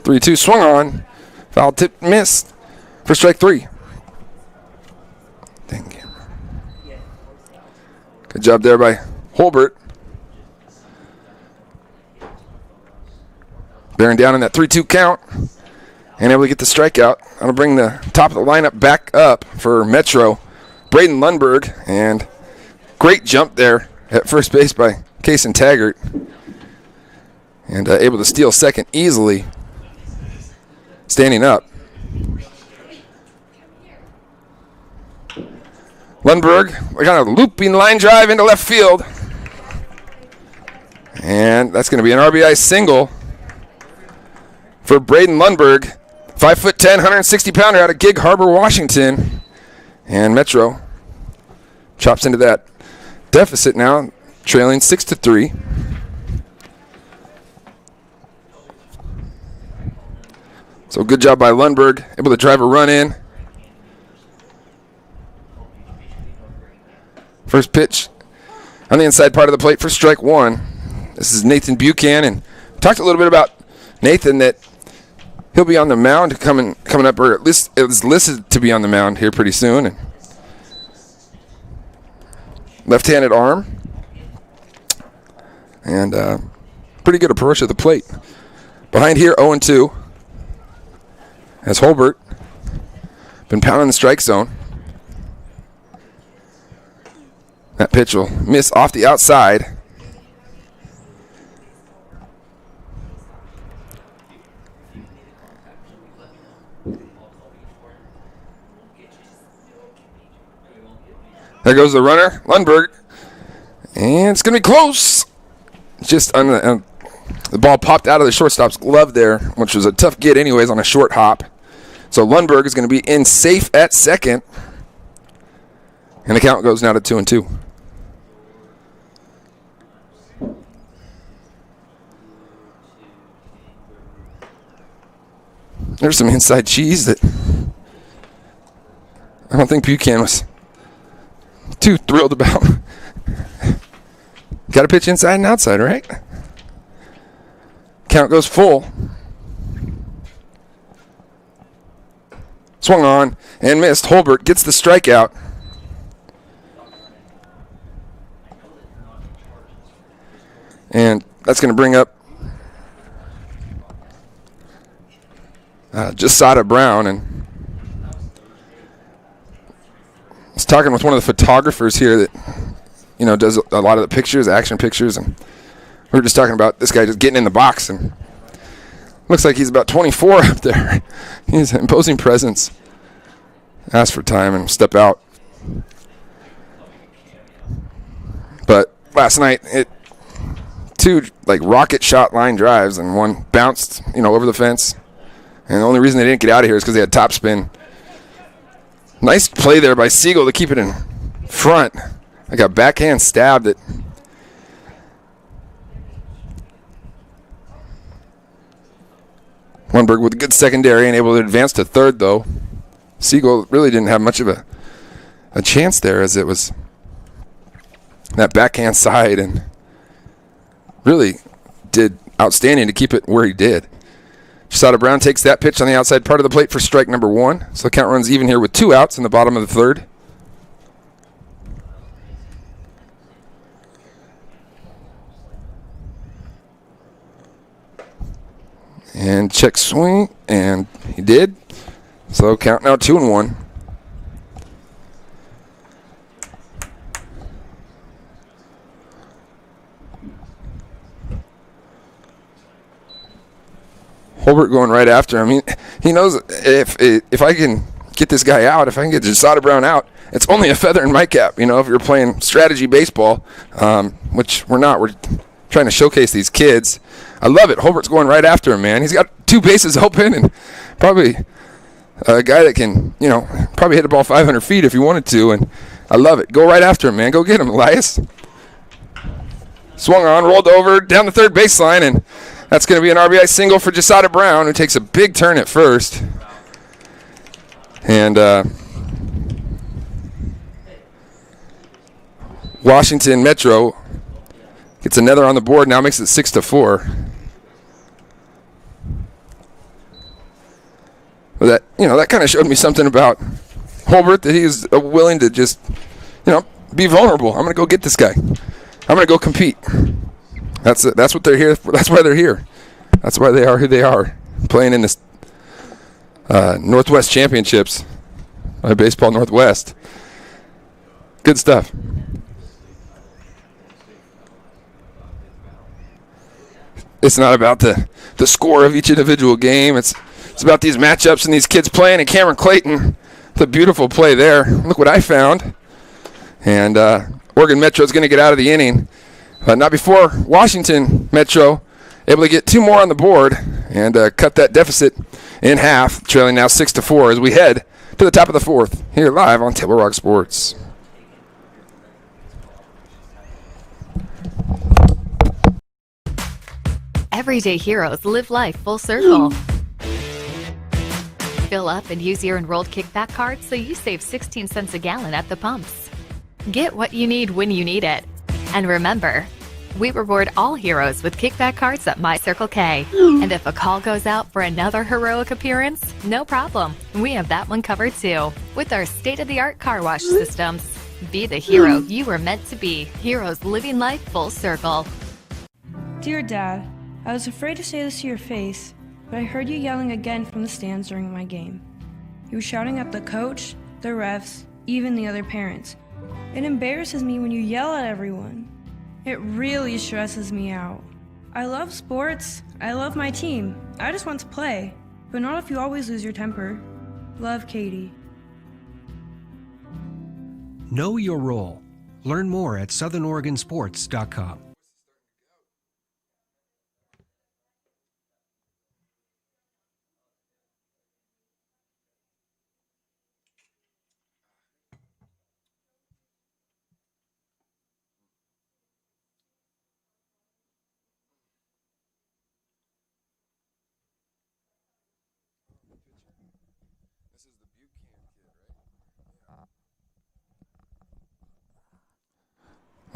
Three-two swung on. Foul tip missed for strike 3. Thank you. Good job there by Holbert. Bearing down in that 3-2 count. And able to get the strikeout. That'll bring the top of the lineup back up for Metro. Braden Lundberg. And great jump there at first base by Kason Taggart. And able to steal second easily. Standing up. Lundberg, we got a looping line drive into left field. And that's going to be an RBI single for Braden Lundberg. 5'10", 160-pounder out of Gig Harbor, Washington. And Metro chops into that deficit now, trailing 6-3. So good job by Lundberg, able to drive a run in. First pitch on the inside part of the plate for strike 1. This is Nathan Buchanan. Talked a little bit about Nathan, that he'll be on the mound coming up, or at least it was listed to be on the mound here pretty soon. And left-handed arm. And pretty good approach at the plate. Behind here, 0-2. As Holbert been pounding the strike zone. That pitch will miss off the outside. There goes the runner, Lundberg. And it's going to be close. Just on the ball popped out of the shortstop's glove there, which was a tough get anyways on a short hop. So Lundberg is going to be in safe at second. And the count goes now to 2-2. There's some inside cheese that I don't think Buchanan was too thrilled about. Got to pitch inside and outside, right? Count goes full. Swung on and missed. Holbert gets the strikeout. And that's going to bring up Jasada Brown. And I was talking with one of the photographers here that, you know, does a lot of the pictures, action pictures. And we were just talking about this guy just getting in the box. And looks like he's about 24 up there. He's an imposing presence. Ask for time and step out. But last night, two like rocket shot line drives, and one bounced, over the fence. And the only reason they didn't get out of here is because they had topspin. Nice play there by Siegel to keep it in front. Like a backhand stab that Lundberg with a good secondary and able to advance to third, though. Siegel really didn't have much of a chance there, as it was that backhand side, and really did outstanding to keep it where he did. Jasada Brown takes that pitch on the outside part of the plate for strike number 1. So the count runs even here with 2 outs in the bottom of the third. And check swing, and he did. So count now 2-1. Holbert going right after him. He knows if I can get this guy out, if I can get Jasada Brown out, it's only a feather in my cap. If you're playing strategy baseball, which we're not. We're trying to showcase these kids. I love it. Holbert's going right after him, man. He's got 2 bases open and probably a guy that can, probably hit the ball 500 feet if he wanted to, and I love it. Go right after him, man. Go get him, Elias. Swung on, rolled over, down the third baseline, and that's going to be an RBI single for Jasada Brown, who takes a big turn at first. And Washington Metro gets another on the board, now makes it 6-4. But that kind of showed me something about Holbert, that he is willing to just, be vulnerable. I'm going to go get this guy. I'm going to go compete. That's what they're here for. That's why they're here. That's why they are who they are, playing in this Northwest Championships by Baseball Northwest. Good stuff. It's not about the score of each individual game. It's about these matchups and these kids playing. And Cameron Clayton, it's a beautiful play there. Look what I found. And Oregon Metro is going to get out of the inning, but not before Washington Metro able to get 2 more on the board and cut that deficit in half, trailing now 6-4 as we head to the top of the 4th here live on Table Rock Sports. Everyday heroes live life full circle. Fill up and use your enrolled kickback card so you save 16 cents a gallon at the pumps. Get what you need when you need it. And remember, we reward all heroes with kickback cards at My Circle K. And if a call goes out for another heroic appearance, no problem. We have that one covered too, with our state-of-the-art car wash systems. Be the hero you were meant to be. Heroes living life full circle. Dear Dad, I was afraid to say this to your face, but I heard you yelling again from the stands during my game. You were shouting at the coach, the refs, even the other parents. It embarrasses me when you yell at everyone. It really stresses me out. I love sports. I love my team. I just want to play, but not if you always lose your temper. Love, Katie. Know your role. Learn more at southernoregonsports.com.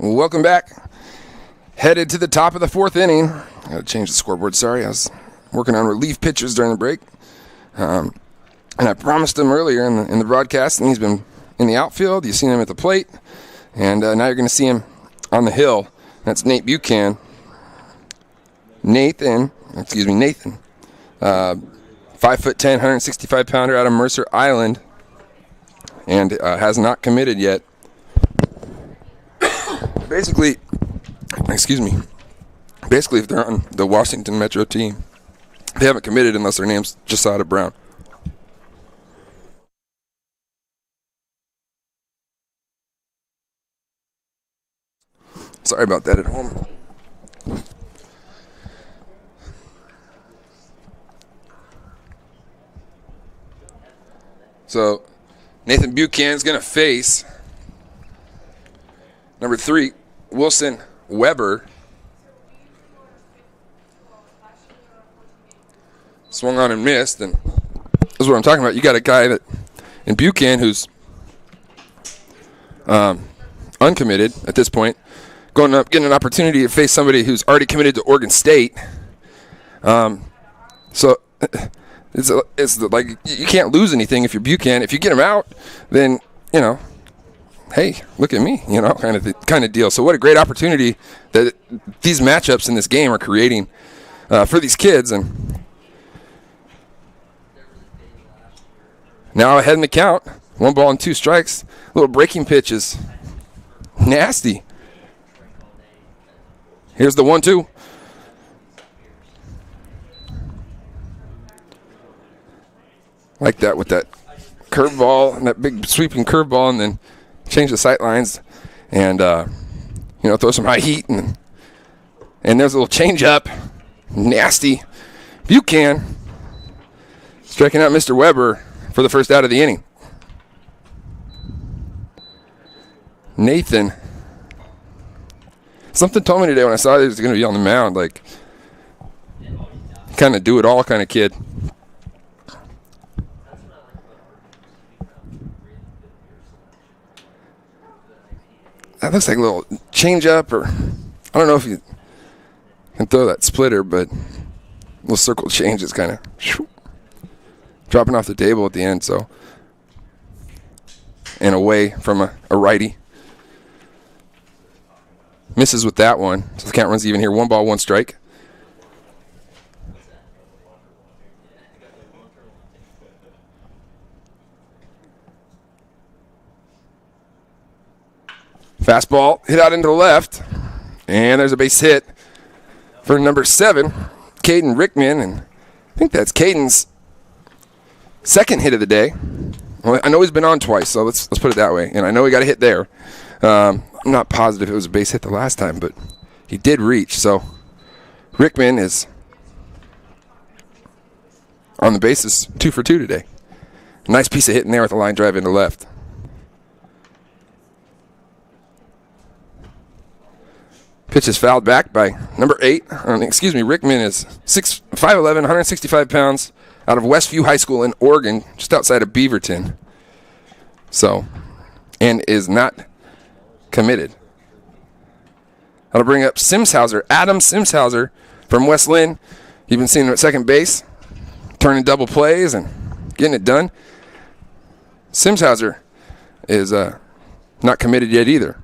Welcome back. Headed to the top of the 4th inning. I gotta change the scoreboard, sorry. I was working on relief pitchers during the break. And I promised him earlier in the broadcast, and he's been in the outfield. You've seen him at the plate. And now you're going to see him on the hill. That's Nate Buchanan. Nathan. 5'10", 165-pounder out of Mercer Island. And has not committed yet. Basically, if they're on the Washington Metro team, they haven't committed unless their name's Jasada Brown. Sorry about that at home. So, Nathan Buchanan's going to face number 3, Wilson Weber. Swung on and missed, and this is what I'm talking about. You got a guy that in Buchanan who's uncommitted at this point, going up, getting an opportunity to face somebody who's already committed to Oregon State. So it's like you can't lose anything if you're Buchanan. If you get him out, then hey, look at me, kind of deal. So what a great opportunity that these matchups in this game are creating for these kids. And now ahead in the count, 1 ball and 2 strikes. Little breaking pitch is nasty. Here's the 1-2. Like that with that curveball and that big sweeping curveball, and then change the sight lines and throw some high heat and And there's a little change up. Nasty. Buchanan striking out Mr. Weber for the first out of the inning. Nathan. Something told me today when I saw he was going to be on the mound, like, kind of do it all kind of kid. That looks like a little change up, or I don't know if you can throw that splitter, but little circle change is kind of dropping off the table at the end, so. And away from a righty. Misses with that one, so the count runs even here. 1 ball, 1 strike. Fastball hit out into the left, and there's a base hit for number 7, Caden Rickman, and I think that's Caden's second hit of the day. Well, I know he's been on twice, so let's put it that way, and I know he got a hit there. I'm not positive it was a base hit the last time, but he did reach, so Rickman is on the bases 2 for 2 today. Nice piece of hitting there with a line drive into left. Pitch is fouled back by number 8. Rickman is 5'11", 165 pounds, out of Westview High School in Oregon, just outside of Beaverton. So, and is not committed. That'll bring up Simshauser, Adam Simshauser from West Lynn. You've been seeing him at second base, turning double plays and getting it done. Simshauser is not committed yet either.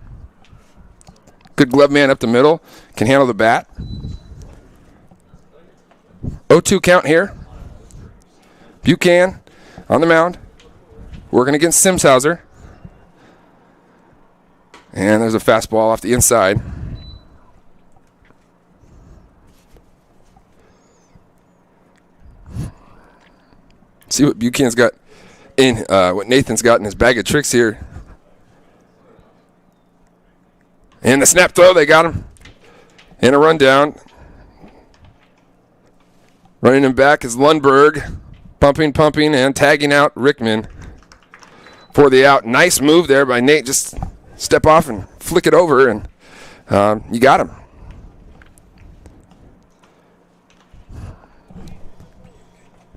Good glove man up the middle, can handle the bat. 0-2 count here. Buchanan on the mound, working against Simshauser. And there's a fastball off the inside. See what Buchanan's got in, what Nathan's got in his bag of tricks here. And the snap throw, they got him. And a rundown. Running him back is Lundberg. Pumping, and tagging out Rickman for the out. Nice move there by Nate. Just step off and flick it over, and you got him.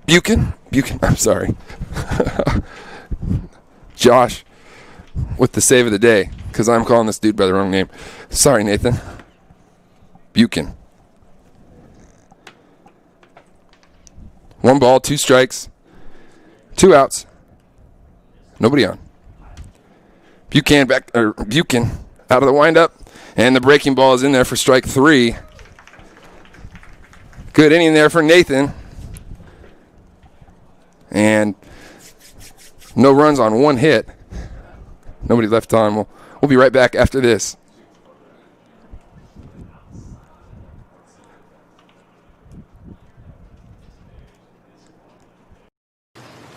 Buchanan, I'm sorry. Josh with the save of the day, because I'm calling this dude by the wrong name. Sorry, Nathan. Buchanan. 1 ball, 2 strikes, 2 outs, nobody on. Buchanan out of the windup, and the breaking ball is in there for strike 3. Good inning there for Nathan. And no runs on 1 hit. Nobody left on. We'll be right back after this.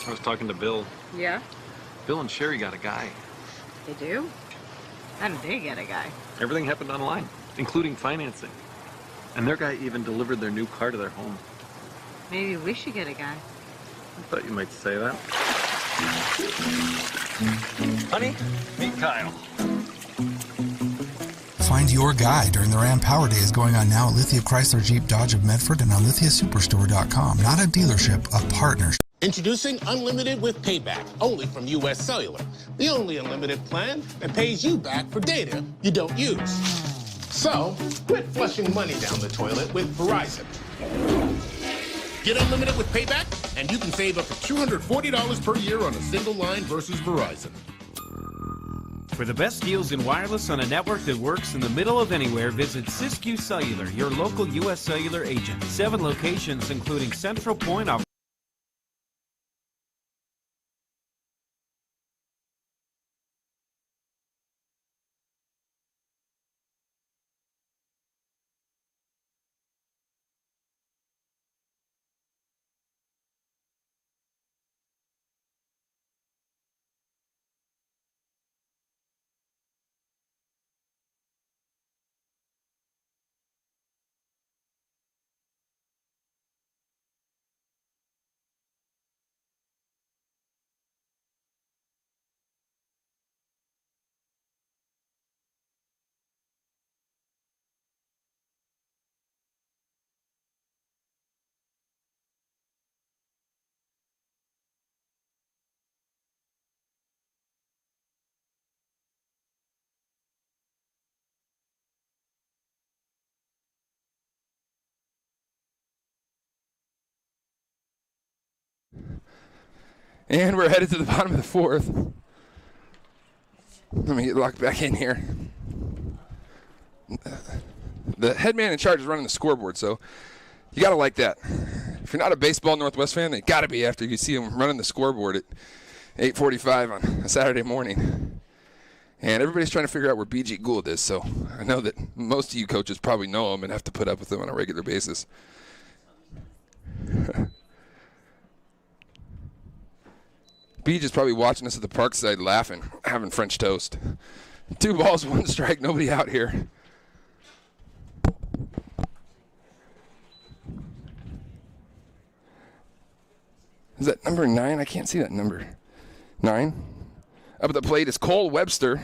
I was talking to Bill. Yeah? Bill and Sherry got a guy. They do? How did they get a guy? Everything happened online, including financing. And their guy even delivered their new car to their home. Maybe we should get a guy. I thought you might say that. Honey, meet Kyle. Find your guy during the Ram Power Days going on now at Lithia Chrysler Jeep Dodge of Medford and on lithiasuperstore.com. Not a dealership, a partnership. Introducing Unlimited with Payback, only from US Cellular. The only unlimited plan that pays you back for data you don't use. So, quit flushing money down the toilet with Verizon. Get Unlimited with Payback, and you can save up to $240 per year on a single line versus Verizon. For the best deals in wireless on a network that works in the middle of anywhere, visit Siskiyou Cellular, your local U.S. Cellular agent. 7 locations, including Central Point, And we're headed to the bottom of the fourth. Let me get locked back in here. The head man in charge is running the scoreboard, so you got to like that. If you're not a baseball Northwest fan, they got to be after you see him running the scoreboard at 8:45 on a Saturday morning. And everybody's trying to figure out where B.G. Gould is, so I know that most of you coaches probably know him and have to put up with him on a regular basis. Beach is probably watching us at the Parkside laughing, having French toast. 2 balls, 1 strike, nobody out here. Is that number 9? I can't see that number. 9. Up at the plate is Cole Webster.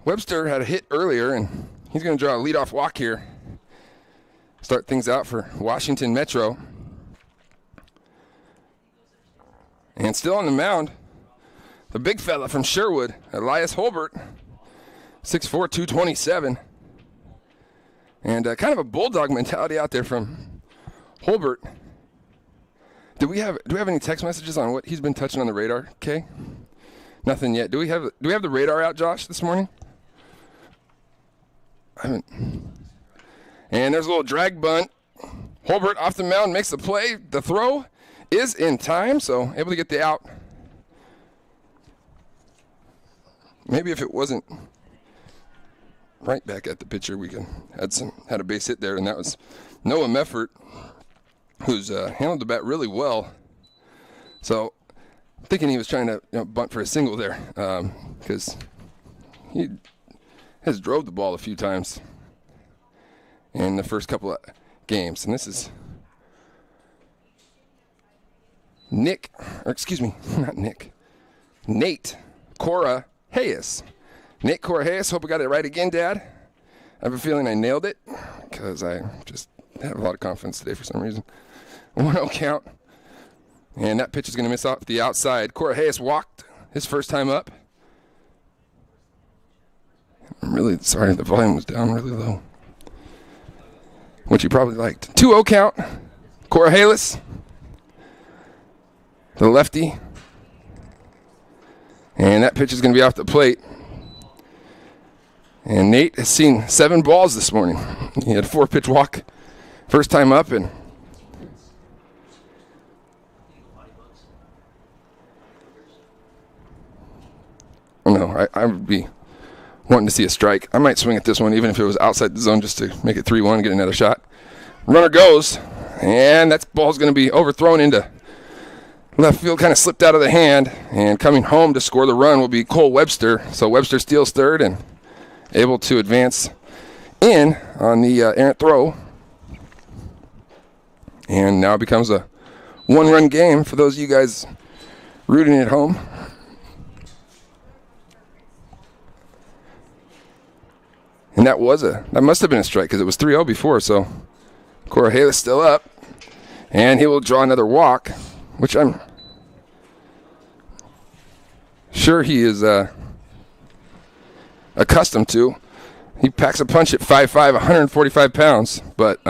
Webster had a hit earlier, and he's going to draw a leadoff walk here. Start things out for Washington Metro. And still on the mound, the big fella from Sherwood, Elias Holbert, 6'4", 227. And kind of a bulldog mentality out there from Holbert. Do we have any text messages on what he's been touching on the radar, Kay? Nothing yet. Do we have the radar out, Josh, this morning? I haven't. And there's a little drag bunt. Holbert off the mound makes the play. The throw is in time, so able to get the out. Maybe if it wasn't right back at the pitcher, we had a base hit there, and that was Noah Meffert, who's handled the bat really well. So I'm thinking he was trying to bunt for a single there, because he has drove the ball a few times in the first couple of games. And this is Nate Cora Hayes. Nate Cora Hayes, hope I got it right again, Dad. I have a feeling I nailed it, because I just have a lot of confidence today for some reason. 1-0 count. And that pitch is going to miss off the outside. Cora Hayes walked his first time up. I'm really sorry, the volume was down really low, which you probably liked. 2-0 count. Cora Hayes, the lefty. And that pitch is going to be off the plate. And Nate has seen 7 balls this morning. He had a 4-pitch walk first time up, and I would be wanting to see a strike. I might swing at this one even if it was outside the zone just to make it 3-1, get another shot. Runner goes, and that ball's going to be overthrown into left field, kind of slipped out of the hand, and coming home to score the run will be Cole Webster. So Webster steals third and able to advance in on the errant throw. And now it becomes a 1-run game for those of you guys rooting at home. And that must have been a strike, because it was 3-0 before. So Cora Hayes still up, and he will draw another walk, which I'm sure he is accustomed to. He packs a punch at 5'5", 145 pounds, but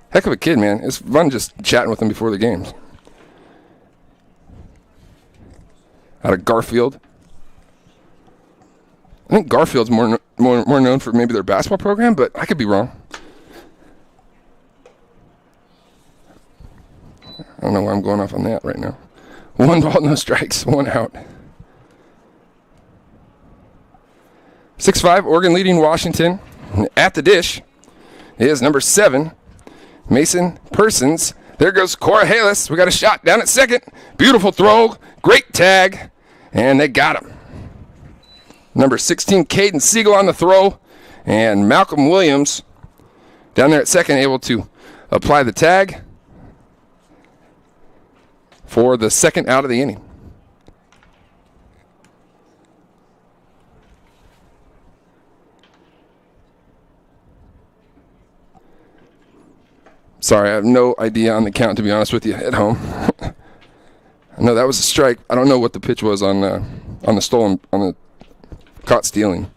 heck of a kid, man. It's fun just chatting with him before the games. Out of Garfield. I think Garfield's more known for maybe their basketball program, but I could be wrong. I don't know why I'm going off on that right now. 1 ball, no strikes, 1 out. 6-5, Oregon leading Washington. At the dish is number 7, Mason Persons. There goes Cora Hayes. We got a shot down at second. Beautiful throw, great tag, and they got him. Number 16, Caden Siegel on the throw, and Malcolm Williams down there at second, able to apply the tag for the second out of the inning. Sorry, I have no idea on the count, to be honest with you, at home. I know that was a strike. I don't know what the pitch was on the stolen, on the caught stealing.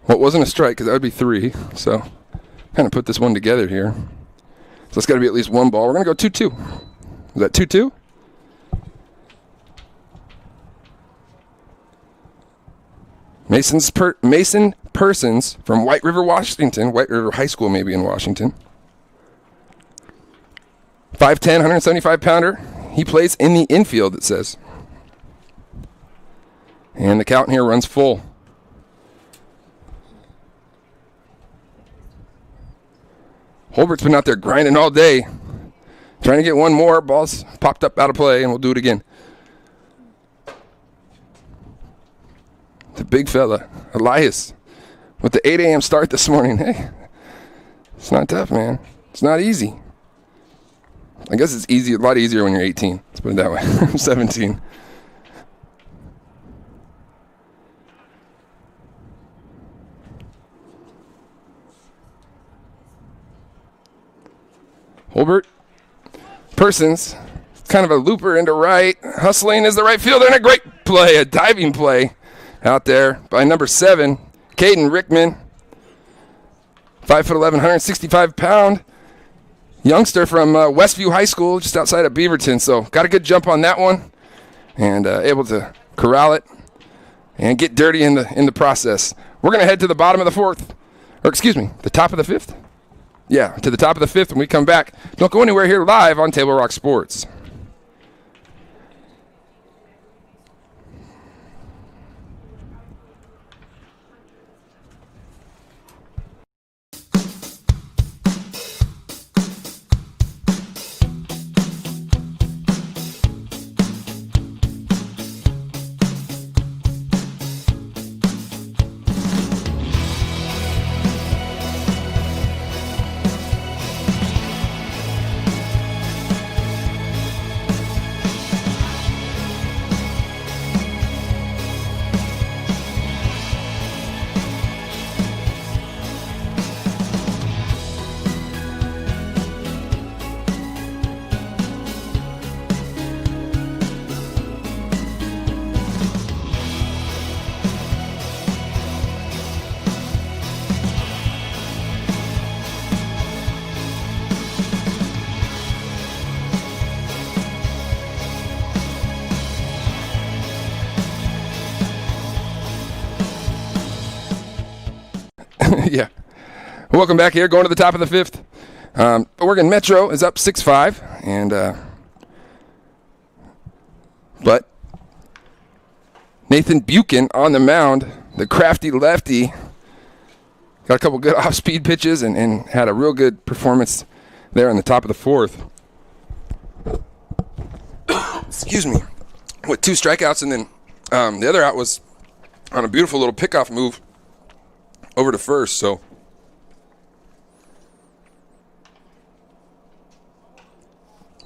What wasn't a strike, because that would be 3. So kind of put this one together here. So it's got to be at least one ball. We're going to go 2-2. Is that 2-2? Mason Persons from White River, Washington. White River High School, maybe in Washington. 5'10", 175-pounder. He plays in the infield, it says. And the count here runs full. Holbert's been out there grinding all day, trying to get one more. Ball's popped up out of play, and we'll do it again. The big fella, Elias, with the 8 a.m. start this morning. Hey, it's not tough, man. It's not easy. I guess it's easy, a lot easier when you're 18. Let's put it that way. I'm 17. Holbert, Persons, kind of a looper into right. Hustling is the right fielder, and a great play, a diving play out there by number 7, Caden Rickman. 5'11", 165-pound youngster from Westview High School, just outside of Beaverton. So got a good jump on that one, and able to corral it and get dirty in the process. We're going to head to the bottom of the fourth, or excuse me, the top of the fifth. Yeah, to the top of the fifth when we come back. Don't go anywhere here live on Table Rock Sports. Yeah. Welcome back here. Going to the top of the fifth. Oregon Metro is up 6-5. And but Nathan Buchan on the mound, the crafty lefty, got a couple good off-speed pitches and had a real good performance there on the top of the fourth. Excuse me. With 2 strikeouts, and then the other out was on a beautiful little pickoff move over to first. So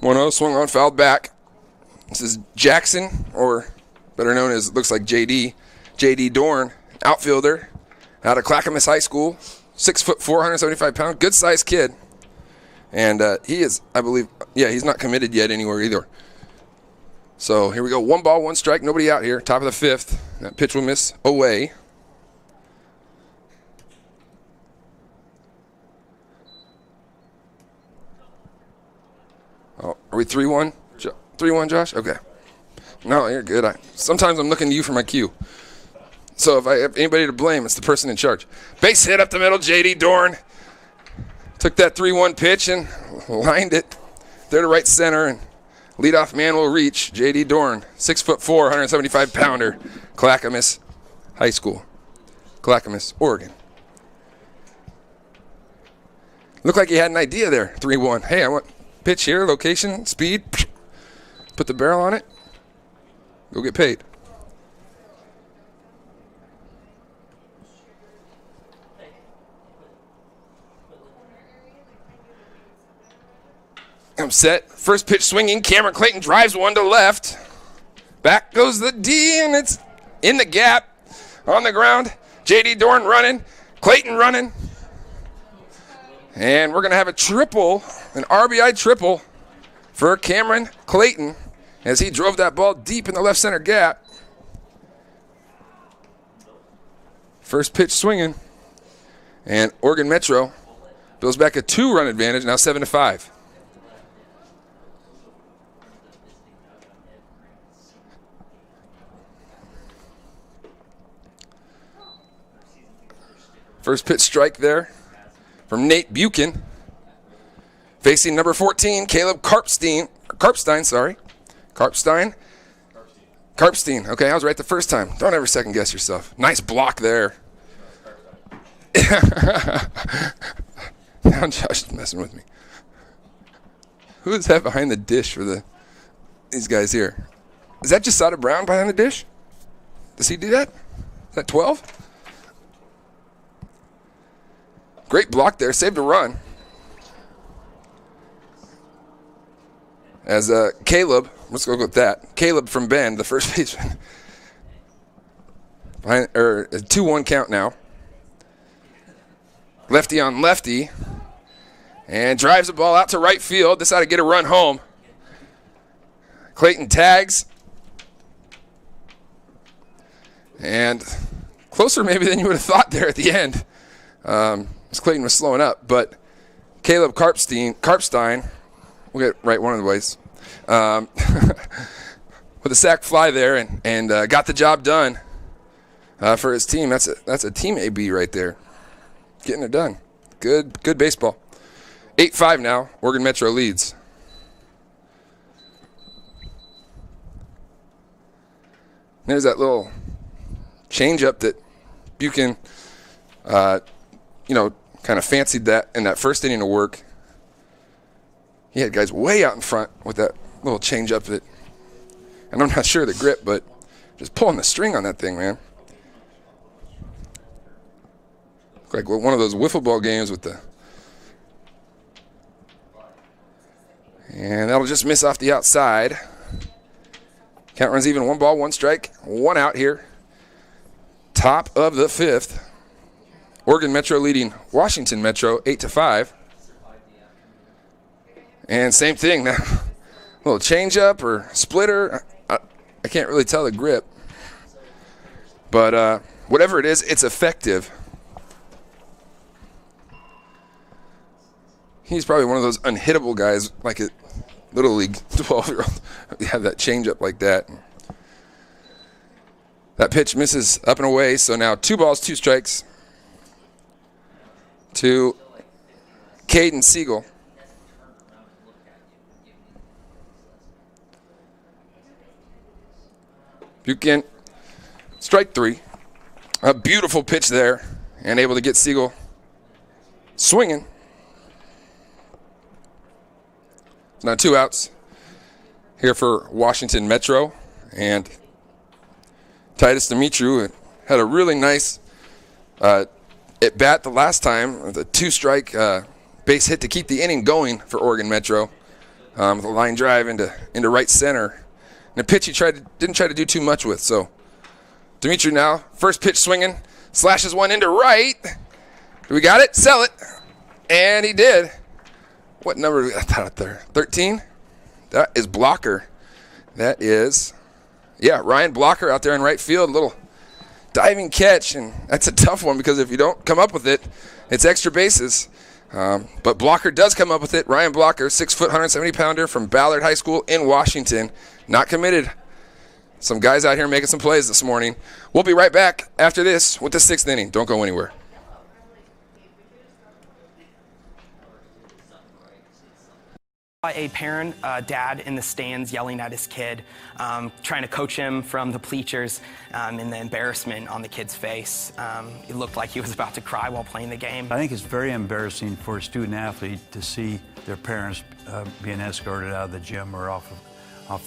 1-0, swung on, fouled back. This is Jackson, or better known as, looks like JD Dorn, outfielder out of Clackamas High School, 6'4", 175-pound, good-sized kid. And he is, I believe, yeah, he's not committed yet anywhere either. So here we go, 1 ball, 1 strike, nobody out here, top of the fifth. That pitch will miss away. Oh, are we 3-1? 3-1, Josh? Okay. No, you're good. Sometimes I'm looking to you for my cue. So if I have anybody to blame, it's the person in charge. Base hit up the middle, J.D. Dorn. Took that 3-1 pitch and lined it there to right center. And leadoff man will reach, J.D. Dorn, 6'4", 175-pounder, Clackamas High School. Clackamas, Oregon. Looked like he had an idea there, 3-1. Hey, I want pitch here, location, speed. Put the barrel on it. Go get paid. I'm set. First pitch swinging. Cameron Clayton drives one to left. Back goes the D, and it's in the gap. On the ground. J.D. Dorn running. Clayton running. And we're going to have a triple, an RBI triple for Cameron Clayton as he drove that ball deep in the left center gap. First pitch swinging. And Oregon Metro Bills back a 2-run advantage, now 7-5. First pitch strike there from Nate Buchan. Facing number 14, Caleb Karpstein. Okay, I was right the first time. Don't ever second guess yourself. Nice block there. Now Josh is messing with me. Who is that behind the dish for these guys here? Is that Jasada Brown behind the dish? Does he do that? Is that 12? Great block there. Saved a run. As Caleb, let's go with that. Caleb from Bend, the first baseman. A 2-1 count now. Lefty on lefty. And drives the ball out to right field. Decided to get a run home. Clayton tags. And closer maybe than you would have thought there at the end. As Clayton was slowing up. But Caleb Karpstein, we'll get right one of the ways, with a sac fly there and got the job done for his team. That's a team AB right there. Getting it done. Good baseball. 8-5 now. Oregon Metro leads. There's that little changeup that Buchan, kind of fancied that in that first inning of work. He had guys way out in front with that little changeup that, and I'm not sure of the grip, but just pulling the string on that thing, man. Like one of those wiffle ball games with the, and that'll just miss off the outside. Count runs even, 1 ball, 1 strike, 1 out here. Top of the 5th. Oregon Metro leading Washington Metro 8-5. And same thing now. A little changeup or splitter. I can't really tell the grip. But whatever it is, it's effective. He's probably one of those unhittable guys, like a Little League 12-year-old. You have that changeup like that. That pitch misses up and away, so now 2 balls, 2 strikes to Caden Siegel. Buchan, strike 3. A beautiful pitch there, and able to get Siegel swinging. Now 2 outs here for Washington Metro, and Titus Dimitru had a really nice at bat the last time, the 2-strike base hit to keep the inning going for Oregon Metro, with a line drive into right center. And a pitch he didn't try to do too much with. So Dimitri now, first pitch swinging, slashes one into right. We got it? Sell it. And he did. What number do we got out there? 13? That is Blocker. That is, Ryan Blocker out there in right field. A little diving catch, and that's a tough one because if you don't come up with it, it's extra bases. But Blocker does come up with it. Ryan Blocker, 6 foot, 170-pounder from Ballard High School in Washington. Not committed. Some guys out here making some plays this morning. We'll be right back after this with the 6th inning. Don't go anywhere. A parent, dad in the stands yelling at his kid, trying to coach him from the bleachers, and the embarrassment on the kid's face. It looked like he was about to cry while playing the game. I think it's very embarrassing for a student athlete to see their parents being escorted out of the gym or off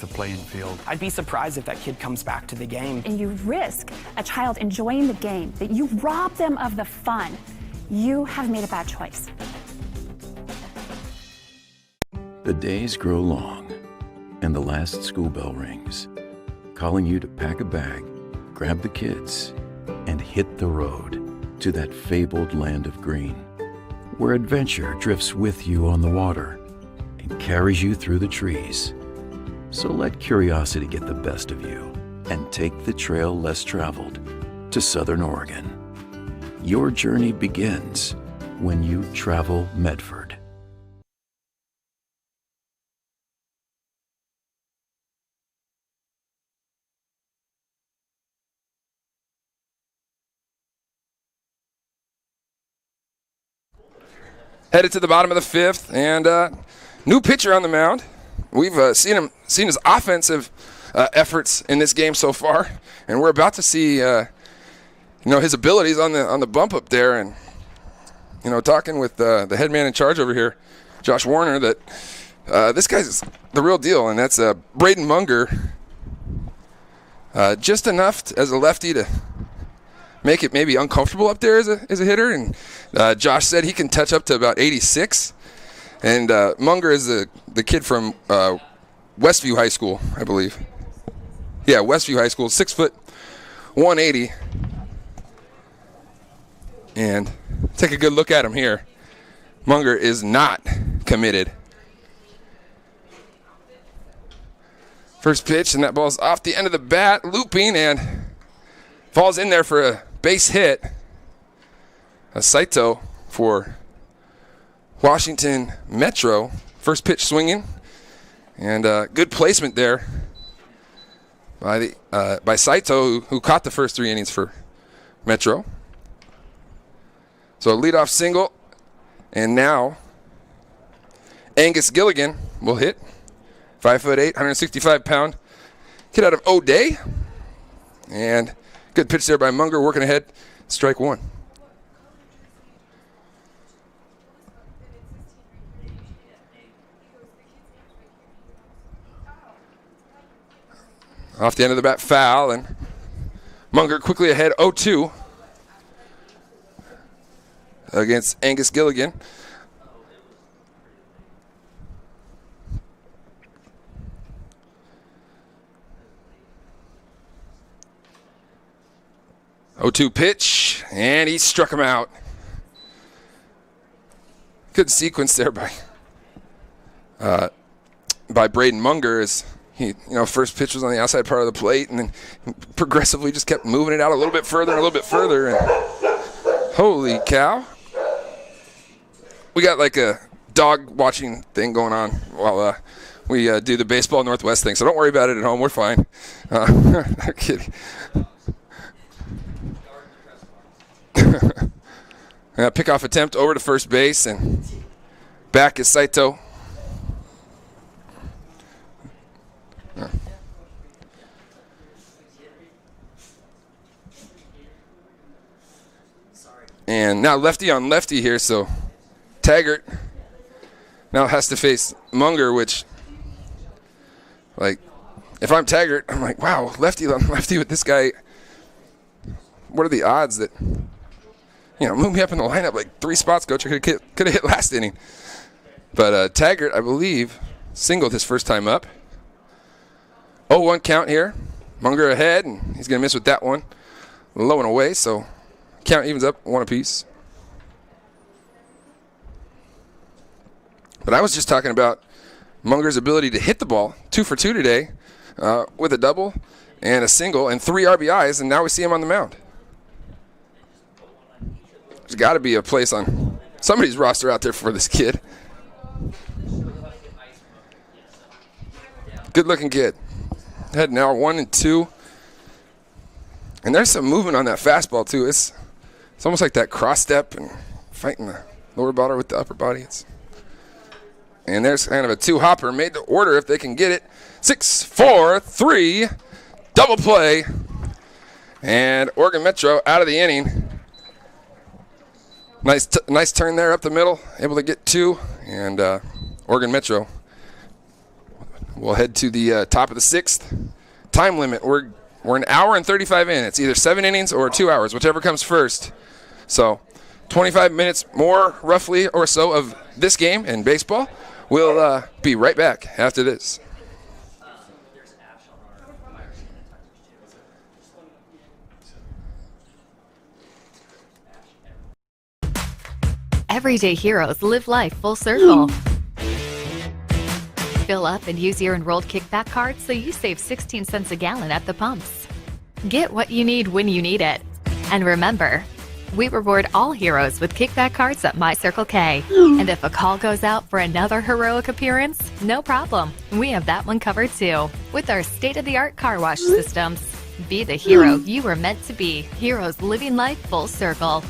the playing field. I'd be surprised if that kid comes back to the game. And you risk a child enjoying the game, that you rob them of the fun. You have made a bad choice. The days grow long, and the last school bell rings, calling you to pack a bag, grab the kids, and hit the road to that fabled land of green, where adventure drifts with you on the water and carries you through the trees. So let curiosity get the best of you and take the trail less traveled to Southern Oregon. Your journey begins when you travel Medford. Headed to the bottom of the fifth, and new pitcher on the mound. We've seen his offensive efforts in this game so far, and we're about to see his abilities on the bump up there. And talking with the head man in charge over here, Josh Warner, that this guy's the real deal, and that's Braden Munger. Just enough as a lefty to make it maybe uncomfortable up there as a hitter, and Josh said he can touch up to about 86. And Munger is the kid from Westview High School, I believe. Yeah, Westview High School, 6 foot 180. And take a good look at him here. Munger is not committed. First pitch, and that ball's off the end of the bat, looping, and falls in there for a base hit. A Saito for Washington Metro. First pitch swinging, and good placement there by Saito, who caught the first 3 innings for Metro. So a leadoff single, and now Angus Gilligan will hit. 5'8", 165-pound kid out of O'Day, and good pitch there by Munger, working ahead. Strike one. Off the end of the bat, foul, and Munger quickly ahead 0-2 against Angus Gilligan. O2 pitch, and he struck him out. Good sequence there by Braden Munger, as he, first pitch was on the outside part of the plate, and then progressively just kept moving it out a little bit further and a little bit further. And holy cow! We got like a dog watching thing going on while we do the Baseball Northwest thing. So don't worry about it at home. We're fine. I'm kidding. Pickoff attempt over to first base, and back is Saito. And now lefty on lefty here, so Taggart now has to face Munger, which, like, if I'm Taggart, I'm like, wow, lefty on lefty with this guy. What are the odds that, move me up in the lineup like 3 spots, coach. I could have hit last inning. But Taggart, I believe, singled his first time up. 0-1 count here. Munger ahead, and he's going to miss with that one. Low and away, so count evens up 1 apiece. But I was just talking about Munger's ability to hit the ball. 2 for 2 today with a double and a single and 3 RBIs, and now we see him on the mound. There's got to be a place on somebody's roster out there for this kid. Good-looking kid. Head now 1-2. And there's some movement on that fastball, too. It's almost like that cross step and fighting the lower body with the upper body. And there's kind of a 2-hopper made to order if they can get it. 6-4-3, double play. And Oregon Metro out of the inning. Nice turn there up the middle, able to get 2. And Oregon Metro will head to the top of the 6th. Time limit, we're an hour and 35 in. It's either 7 innings or 2 hours, whichever comes first. So 25 minutes more, roughly, or so of this game in baseball. We'll be right back after this. Everyday heroes live life full circle. Fill up and use your enrolled kickback card so you save 16 cents a gallon at the pumps. Get what you need when you need it. And remember, We reward all heroes with kickback cards at My Circle K. And if a call goes out for another heroic appearance, no problem. We have that one covered too. With our state-of-the-art car wash systems. Be the hero you were meant to be. Heroes living life full circle.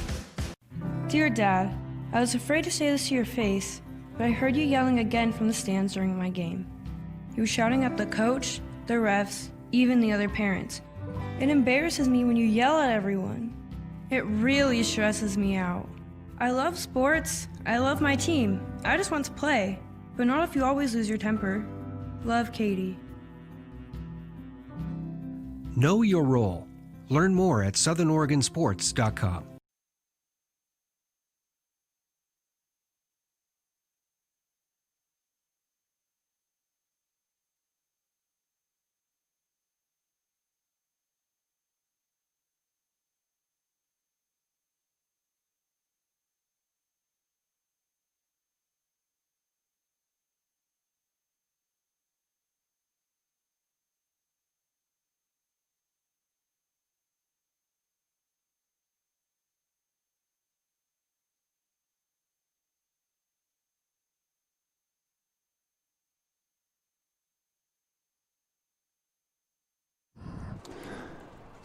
Dear Dad, I was afraid to say this to your face, but I heard you yelling again from the stands during my game. You were shouting at the coach, the refs, even the other parents. It embarrasses me when you yell at everyone. It really stresses me out. I love sports. I love my team. I just want to play, but not if you always lose your temper. Love, Katie. Know your role. Learn more at southernoregonsports.com.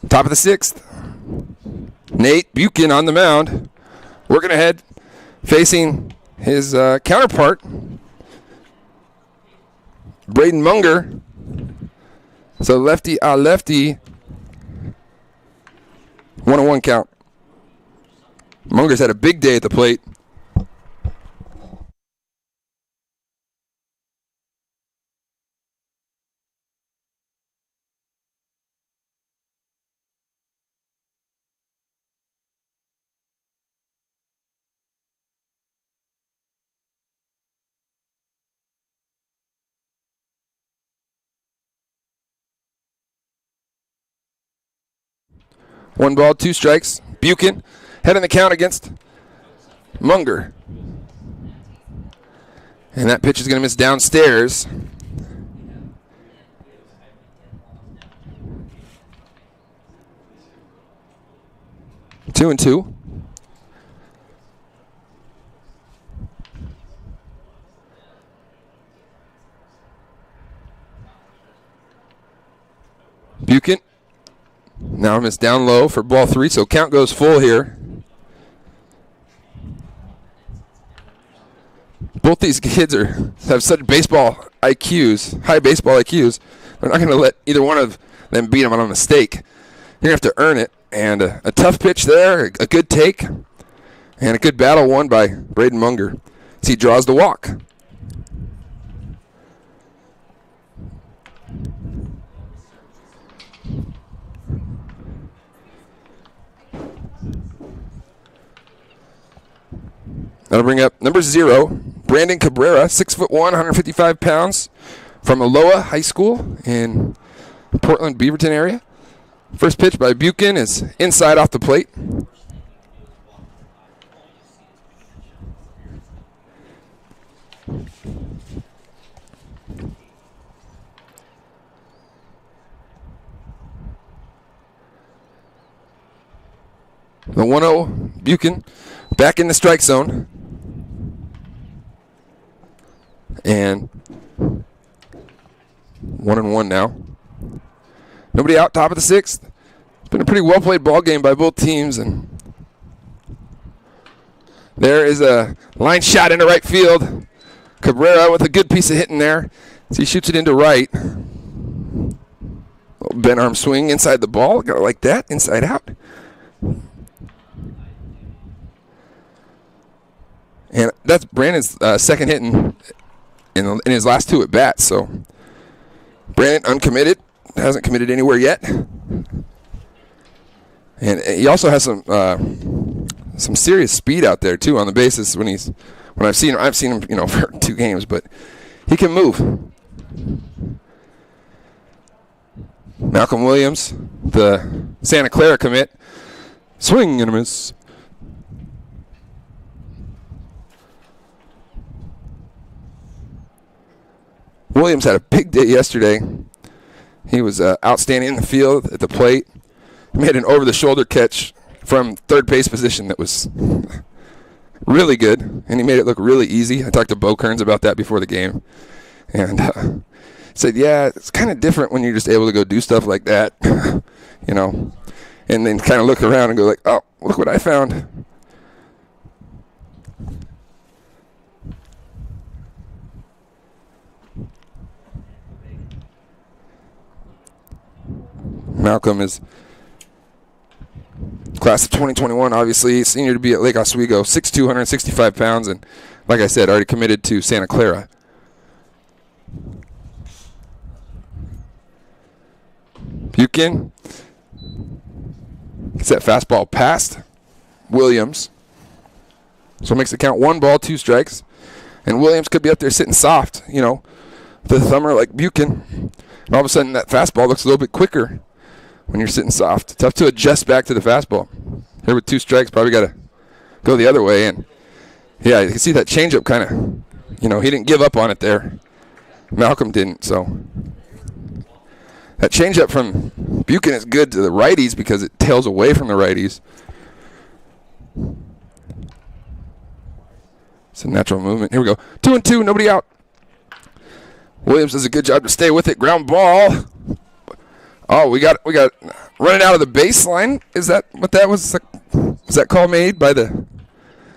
Top of the 6th. Nate Buchan on the mound. Working ahead, facing his counterpart, Braden Munger. So lefty lefty. 1-1 count. Munger's had a big day at the plate. One ball, 2 strikes. Buchan head in the count against Munger. And that pitch is going to miss downstairs. Two and two. Buchan. Now missed down low for ball 3, so count goes full here. Both these kids have such baseball IQs, high baseball IQs. They're not going to let either one of them beat them on a mistake. You're going to have to earn it. And a tough pitch there, a good take, and a good battle won by Braden Munger as he draws the walk. That'll bring up number 0, Brandon Cabrera, 6'1", 155 pounds, from Aloha High School in Portland, Beaverton area. First pitch by Buchan is inside off the plate. The 1-0 Buchan back in the strike zone. And 1-1 now. Nobody out, top of the 6th. It's been a pretty well-played ball game by both teams. And there is a line shot into right field. Cabrera with a good piece of hitting there as he shoots it into right. Little bent arm swing inside the ball. Got it like that, inside out. And that's Brandon's second hit in his last 2 at bats. So Brandon uncommitted, hasn't committed anywhere yet. And he also has some serious speed out there too on the bases when I've seen him, for 2 games, but he can move. Malcolm Williams, the Santa Clara commit, swing and a miss. Williams had a big day yesterday. He was outstanding in the field at the plate. He made an over-the-shoulder catch from third base position that was really good, and he made it look really easy. I talked to Bo Kearns about that before the game, and said, yeah, it's kind of different when you're just able to go do stuff like that, you know, and then kind of look around and go like, oh, look what I found. Malcolm is class of 2021, obviously, senior to be at Lake Oswego, 6'2", 165 pounds, and like I said, already committed to Santa Clara. Buchan gets that fastball past Williams. So it makes it count 1 ball, 2 strikes. And Williams could be up there sitting soft, you know, with a thumber like Buchan. And all of a sudden that fastball looks a little bit quicker when you're sitting soft. Tough to adjust back to the fastball. Here with 2 strikes, probably got to go the other way. And, yeah, you can see that changeup kind of, you know, he didn't give up on it there. Malcolm didn't, so. That changeup from Buchan is good to the righties because it tails away from the righties. It's a natural movement. Here we go. 2-2, nobody out. Williams does a good job to stay with it. Ground ball. Oh, we got running out of the baseline. Is that what that was? Was that call made by the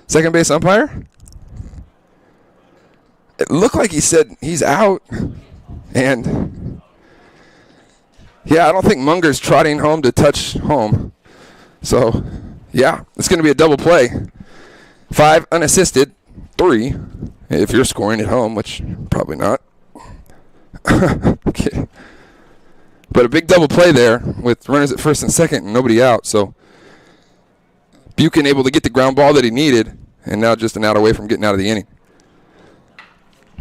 second base umpire? It looked like he said he's out. And yeah, I don't think Munger's trotting home to touch home. So, yeah, it's going to be a double play. 5 unassisted, 3 if you're scoring at home, which probably not. Okay. But a big double play there with runners at first and second and nobody out. So, Buchan able to get the ground ball that he needed, and now just an out away from getting out of the inning.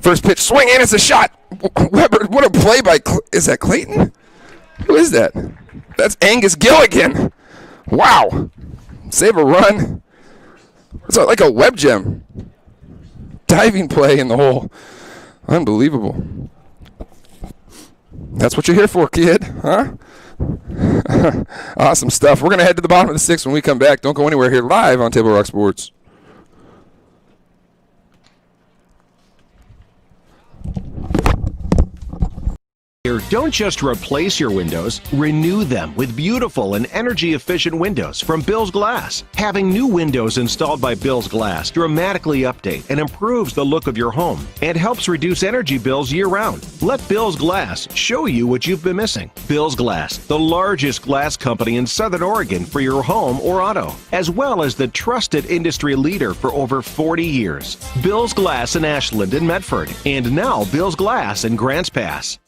First pitch, swing, and it's a shot. Weber, what a play by, is that Clayton? Who is that? That's Angus Gilligan. Wow. Save a run. It's like a web gem. Diving play in the hole. Unbelievable. That's what you're here for, kid, huh? Awesome stuff. We're going to head to the bottom of the 6th when we come back. Don't go anywhere here live on Table Rock Sports. Don't just replace your windows, renew them with beautiful and energy-efficient windows from Bill's Glass. Having new windows installed by Bill's Glass dramatically update and improves the look of your home and helps reduce energy bills year-round. Let Bill's Glass show you what you've been missing. Bill's Glass, the largest glass company in Southern Oregon for your home or auto, as well as the trusted industry leader for over 40 years. Bill's Glass in Ashland and Medford, and now Bill's Glass in Grants Pass.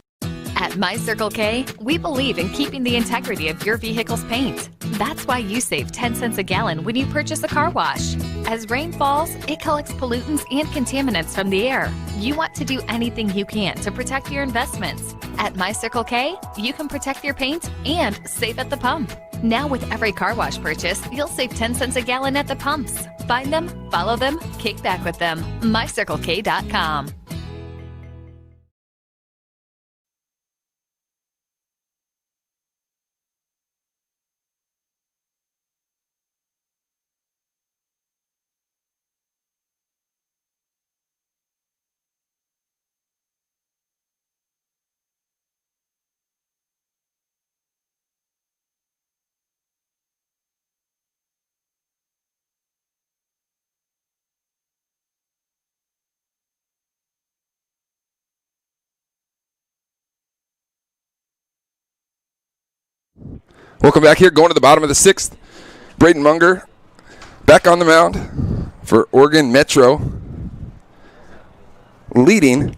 At My Circle K, we believe in keeping the integrity of your vehicle's paint. That's why you save 10 cents a gallon when you purchase a car wash. As rain falls, it collects pollutants and contaminants from the air. You want to do anything you can to protect your investments. At My Circle K, you can protect your paint and save at the pump. Now with every car wash purchase, you'll save 10 cents a gallon at the pumps. Find them, follow them, kick back with them. MyCircleK.com. Welcome back here, going to the bottom of the 6th. Braden Munger back on the mound for Oregon Metro, leading,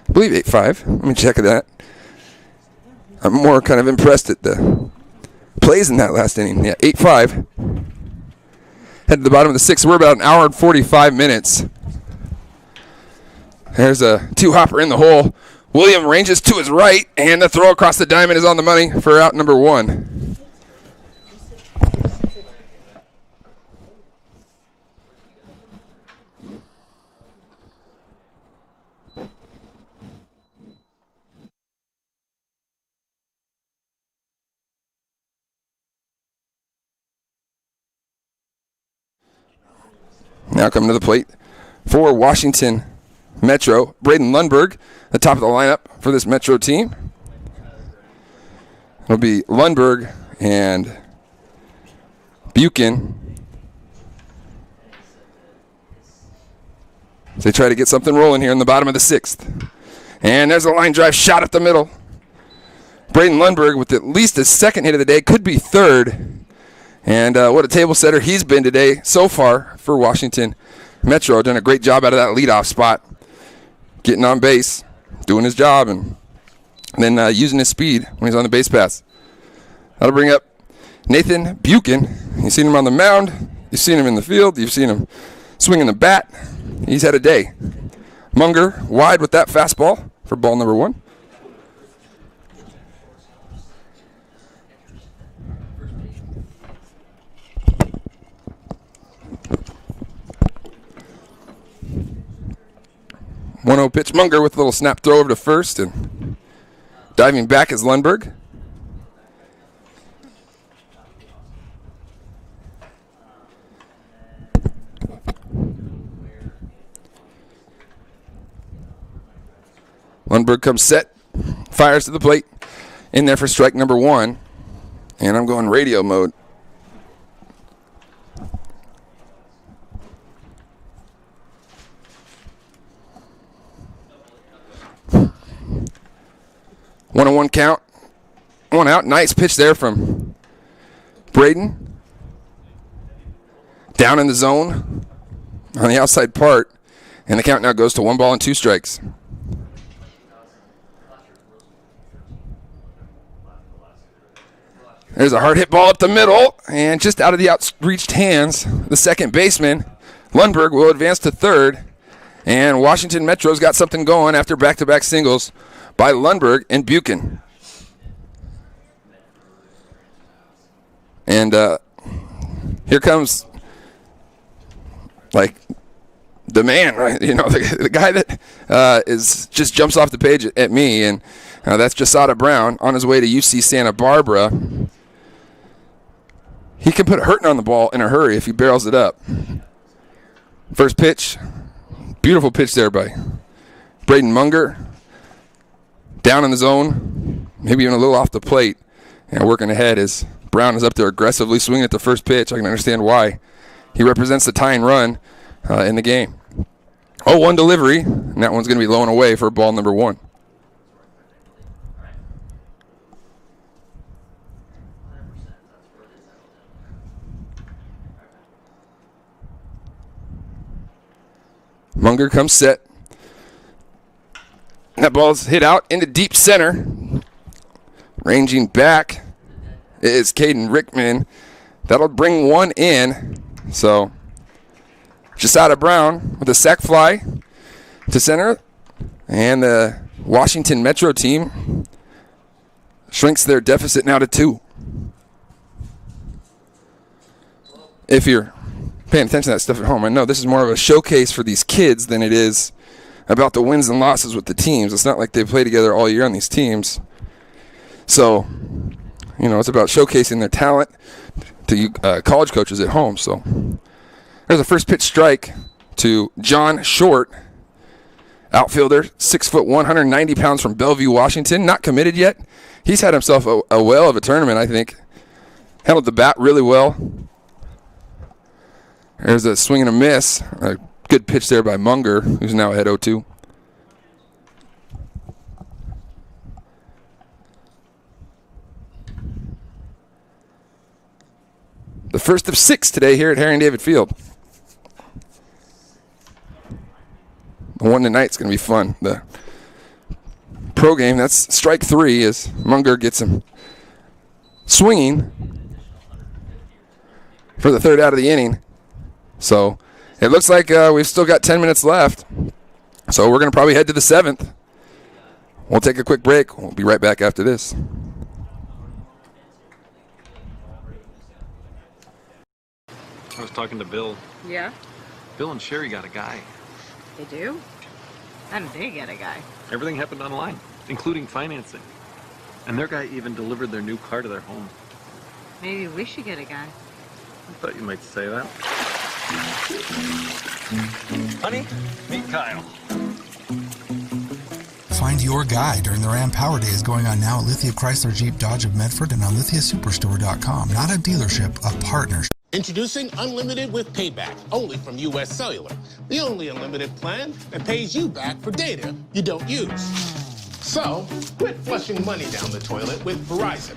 I believe 8-5. Let me check that. I'm more kind of impressed at the plays in that last inning. Yeah, 8-5. Head to the bottom of the 6th. We're about an hour and 45 minutes. There's a 2-hopper in the hole. William ranges to his right, and the throw across the diamond is on the money for out number 1. Now coming to the plate for Washington Metro, Braden Lundberg, the top of the lineup for this Metro team. It'll be Lundberg and Buchan. They try to get something rolling here in the bottom of the 6th. And there's a line drive shot up the middle. Braden Lundberg with at least his second hit of the day, could be third. And what a table setter he's been today so far for Washington Metro. Done a great job out of that leadoff spot. Getting on base, doing his job, and then using his speed when he's on the base pass. That'll bring up Nathan Buchan. You've seen him on the mound. You've seen him in the field. You've seen him swinging the bat. He's had a day. Munger wide with that fastball for ball number 1. One-0 pitch. Munger with a little snap throw over to first, and diving back is Lundberg. Lundberg comes set, fires to the plate, in there for strike number 1, and I'm going radio mode. One on one count, 1 out. Nice pitch there from Braden. Down in the zone on the outside part, and the count now goes to 1 ball and 2 strikes. There's a hard hit ball up the middle, and just out of the outreached hands, the second baseman, Lundberg, will advance to third. And Washington Metro's got something going after back-to-back singles by Lundberg and Buchan. And here comes, like, the man, right? You know, the guy that just jumps off the page at me, and that's Jasada Brown on his way to UC Santa Barbara. He can put hurting on the ball in a hurry if he barrels it up. First pitch, beautiful pitch there by Braden Munger. Down in the zone, maybe even a little off the plate. And working ahead as Brown is up there aggressively swinging at the first pitch. I can understand why. He represents the tying run in the game. 0-1 delivery, and that one's going to be low and away for ball number 1. Munger comes set. That ball's hit out into deep center. Ranging back is Caden Rickman. That'll bring 1 in. So, Jasada Brown with a sac fly to center. And the Washington Metro team shrinks their deficit now to 2. If you're paying attention to that stuff at home, I know this is more of a showcase for these kids than it is about the wins and losses with the teams. It's not like they play together all year on these teams. So, you know, it's about showcasing their talent to you college coaches at home. So, there's a first pitch strike to John Short, outfielder, 6'1", 190 pounds from Bellevue, Washington. Not committed yet. He's had himself a whale of a tournament, I think. Handled the bat really well. There's a swing and a miss. A good pitch there by Munger, who's now ahead 0-2. The first of 6 today here at Harry and David Field. The one tonight's going to be fun. The pro game, that's strike 3 as Munger gets him swinging for the 3rd out of the inning. So it looks like we've still got 10 minutes left. So we're going to probably head to the 7th. We'll take a quick break. We'll be right back after this. I was talking to Bill. Yeah? Bill and Sherry got a guy. They do? How did they get a guy? Everything happened online, including financing. And their guy even delivered their new car to their home. Maybe we should get a guy. I thought you might say that. Honey, meet Kyle. Find your guy during the Ram Power Days going on now at Lithia Chrysler Jeep Dodge of Medford and on lithiasuperstore.com. Not a dealership, a partnership. Introducing Unlimited with Payback, only from US Cellular. The only unlimited plan that pays you back for data you don't use. So, quit flushing money down the toilet with Verizon.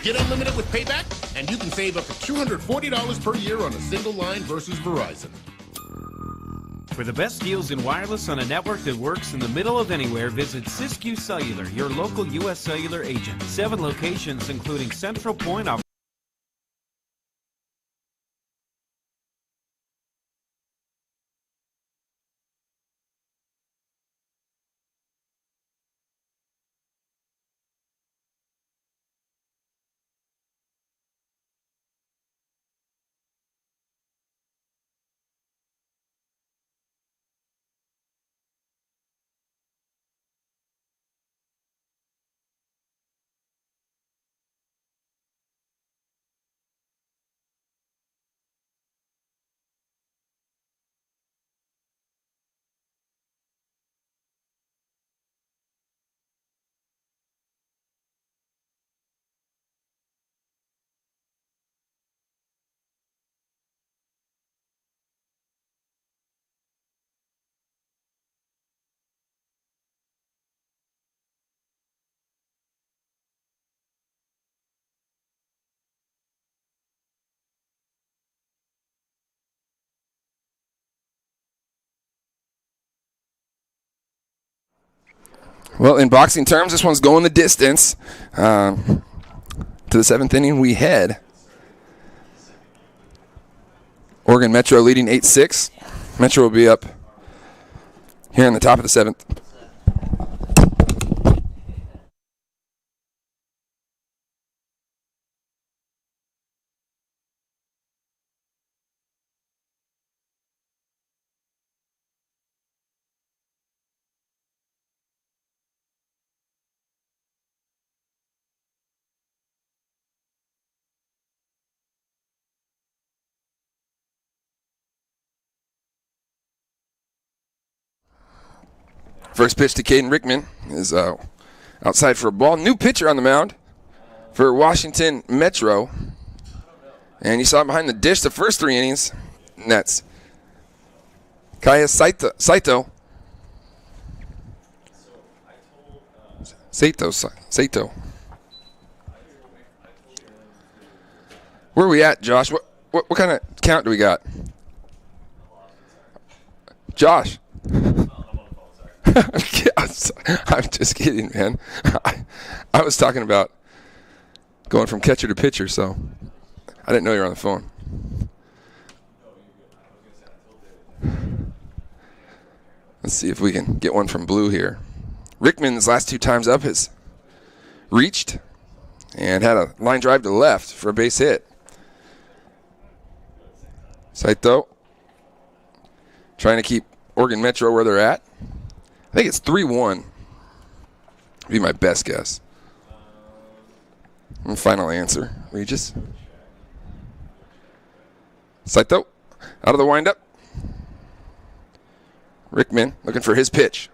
Get Unlimited with Payback, and you can save up to $240 per year on a single line versus Verizon. For the best deals in wireless on a network that works in the middle of anywhere, visit Siskiyou Cellular, your local U.S. Cellular agent. 7 locations, including Central Point, Well, in boxing terms, this one's going the distance. To the 7th inning, we head. Oregon Metro leading 8-6. Metro will be up here in the top of the 7th. First pitch to Caden Rickman is outside for a ball. New pitcher on the mound for Washington Metro. And you saw him behind the dish the first 3 innings. And that's Kaya Saito. Where are we at, Josh? What kind of count do we got? Josh. I'm just kidding, man. I was talking about going from catcher to pitcher, so I didn't know you were on the phone. Let's see if we can get one from Blue here. Rickman's last 2 times up has reached and had a line drive to left for a base hit. Saito trying to keep Oregon Metro where they're at. I think it's 3-1. Be my best guess. And final answer, Regis. Saito out of the windup. Rickman looking for his pitch.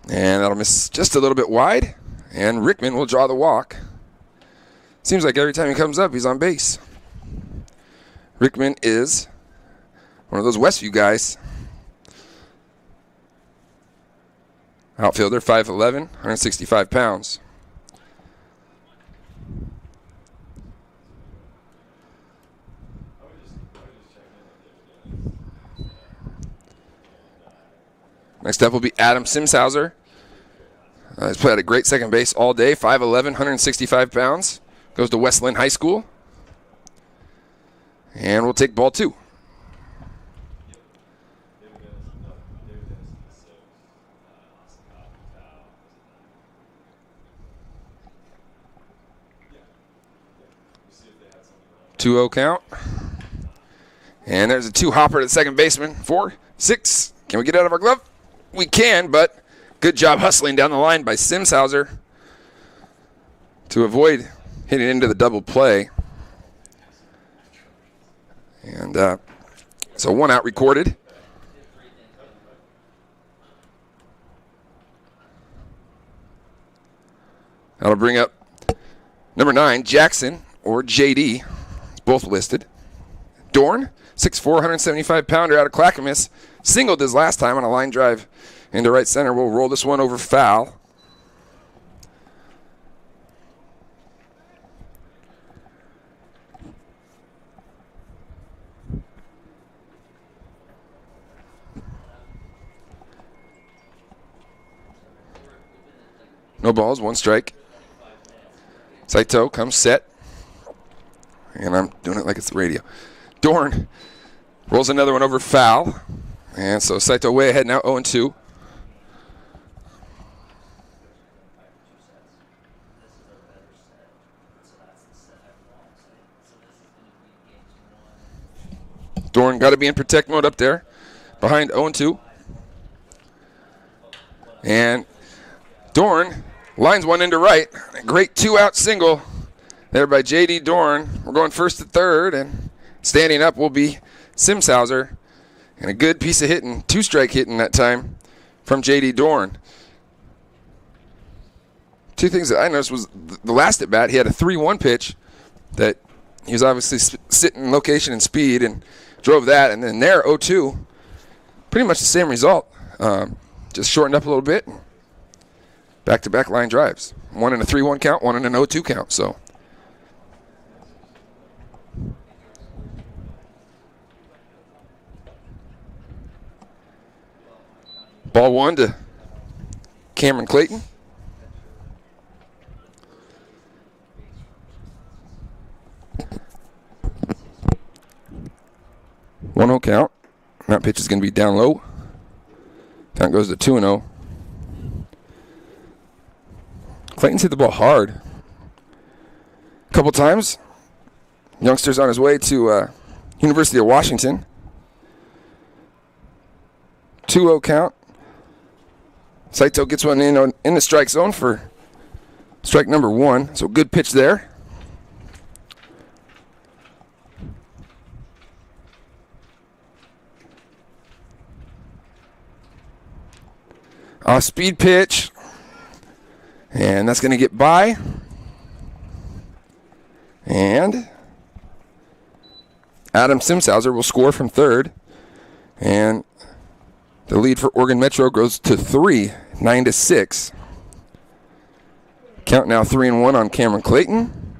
And that'll miss just a little bit wide. And Rickman will draw the walk. Seems like every time he comes up, he's on base. Rickman is one of those Westview guys. Outfielder, 5'11", 165 pounds. Next up will be Adam Simshauser. He's played at a great second base all day, 5'11", 165 pounds. Goes to Westland High School. And we'll take ball 2. Two-0 count. And there's a 2-hopper to the second baseman. 4-6. Can we get out of our glove? We can, but good job hustling down the line by Simshauser to avoid hitting into the double play. And so 1 out recorded. That'll bring up number 9, Jackson, or JD, both listed. Dorn, 6'4", 175-pounder out of Clackamas. Singled his last time on a line drive into right center. We'll roll this one over foul. No balls, 1 strike. Saito comes set. And I'm doing it like it's the radio. Dorn rolls another one over foul. And so Saito way ahead now, 0-2. Dorn got to be in protect mode up there. Behind 0-2. And Dorn lines one into right. A great 2-out single there by J.D. Dorn. We're going first to third, and standing up will be Simshauser. And a good piece of hitting, 2-strike hitting that time from J.D. Dorn. 2 things that I noticed was the last at bat, he had a 3-1 pitch that he was obviously sitting location and speed and drove that. And then there, 0-2, pretty much the same result. Just shortened up a little bit. Back-to-back line drives. 1 in a 3-1 count, 1 in an 0-2 count. So ball 1 to Cameron Clayton. One 0 count. That pitch is going to be down low. Count goes to 2-0. Clayton's hit the ball hard a couple times. Youngster's on his way to University of Washington. 2-0 count. Saito gets one in the strike zone for strike number 1. So good pitch there. Speed pitch. And that's going to get by. And Adam Simshauser will score from third. And the lead for Oregon Metro goes to 3, 9-6. Count now 3-1 on Cameron Clayton.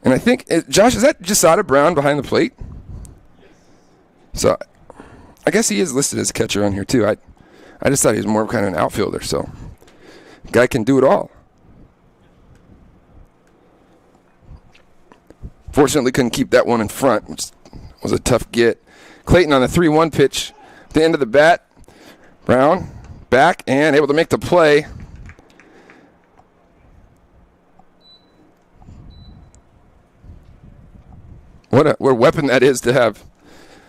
And I think, Josh, is that Jasada Brown behind the plate? So I guess he is listed as catcher on here too. I just thought he was more of kind of an outfielder, so guy can do it all. Fortunately, couldn't keep that one in front, which was a tough get. Clayton on the 3-1 pitch at the end of the bat. Brown back and able to make the play. What a weapon that is to have.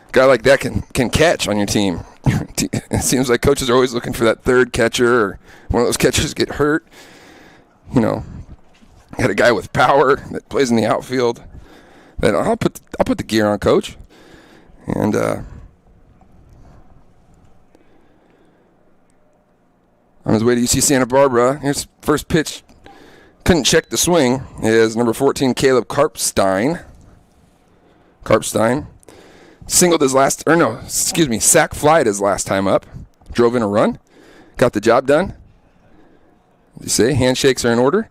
A guy like that can catch on your team. It seems like coaches are always looking for that third catcher, or one of those catchers get hurt. You know, got a guy with power that plays in the outfield. That I'll put the gear on, coach. And on his way to UC Santa Barbara, here's first pitch. Couldn't check the swing. Is number 14 Caleb Karpstein. Singled his sack flied his last time up. Drove in a run. Got the job done. You say handshakes are in order.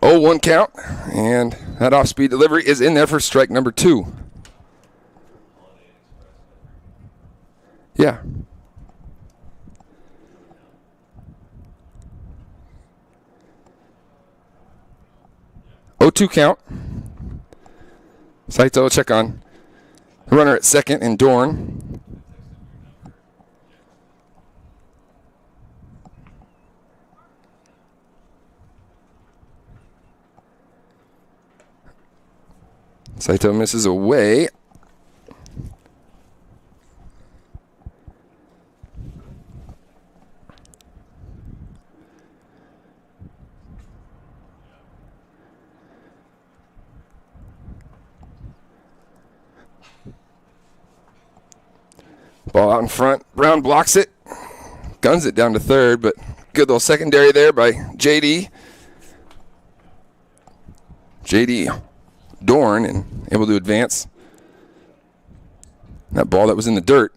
0-1 count. And that off-speed delivery is in there for strike number 2. Yeah. Count. Saito check on runner at second and Dorn. Saito misses away. Ball out in front. Brown blocks it. Guns it down to third, but good little secondary there by J.D. J.D. Dorn, and able to advance. That ball that was in the dirt.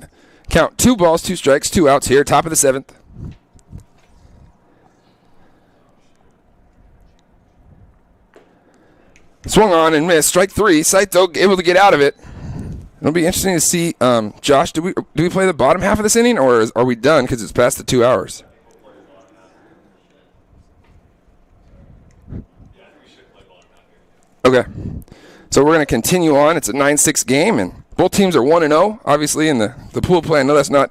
Count 2 balls, 2 strikes, 2 outs here, top of the 7th. Swung on and missed. Strike 3. Saito able to get out of it. It'll be interesting to see. Josh, do we play the bottom half of this inning, or are we done because it's past the 2 hours? Okay. So we're going to continue on. It's a 9-6 game, and both teams are 1-0, obviously, in the pool play. I know that's not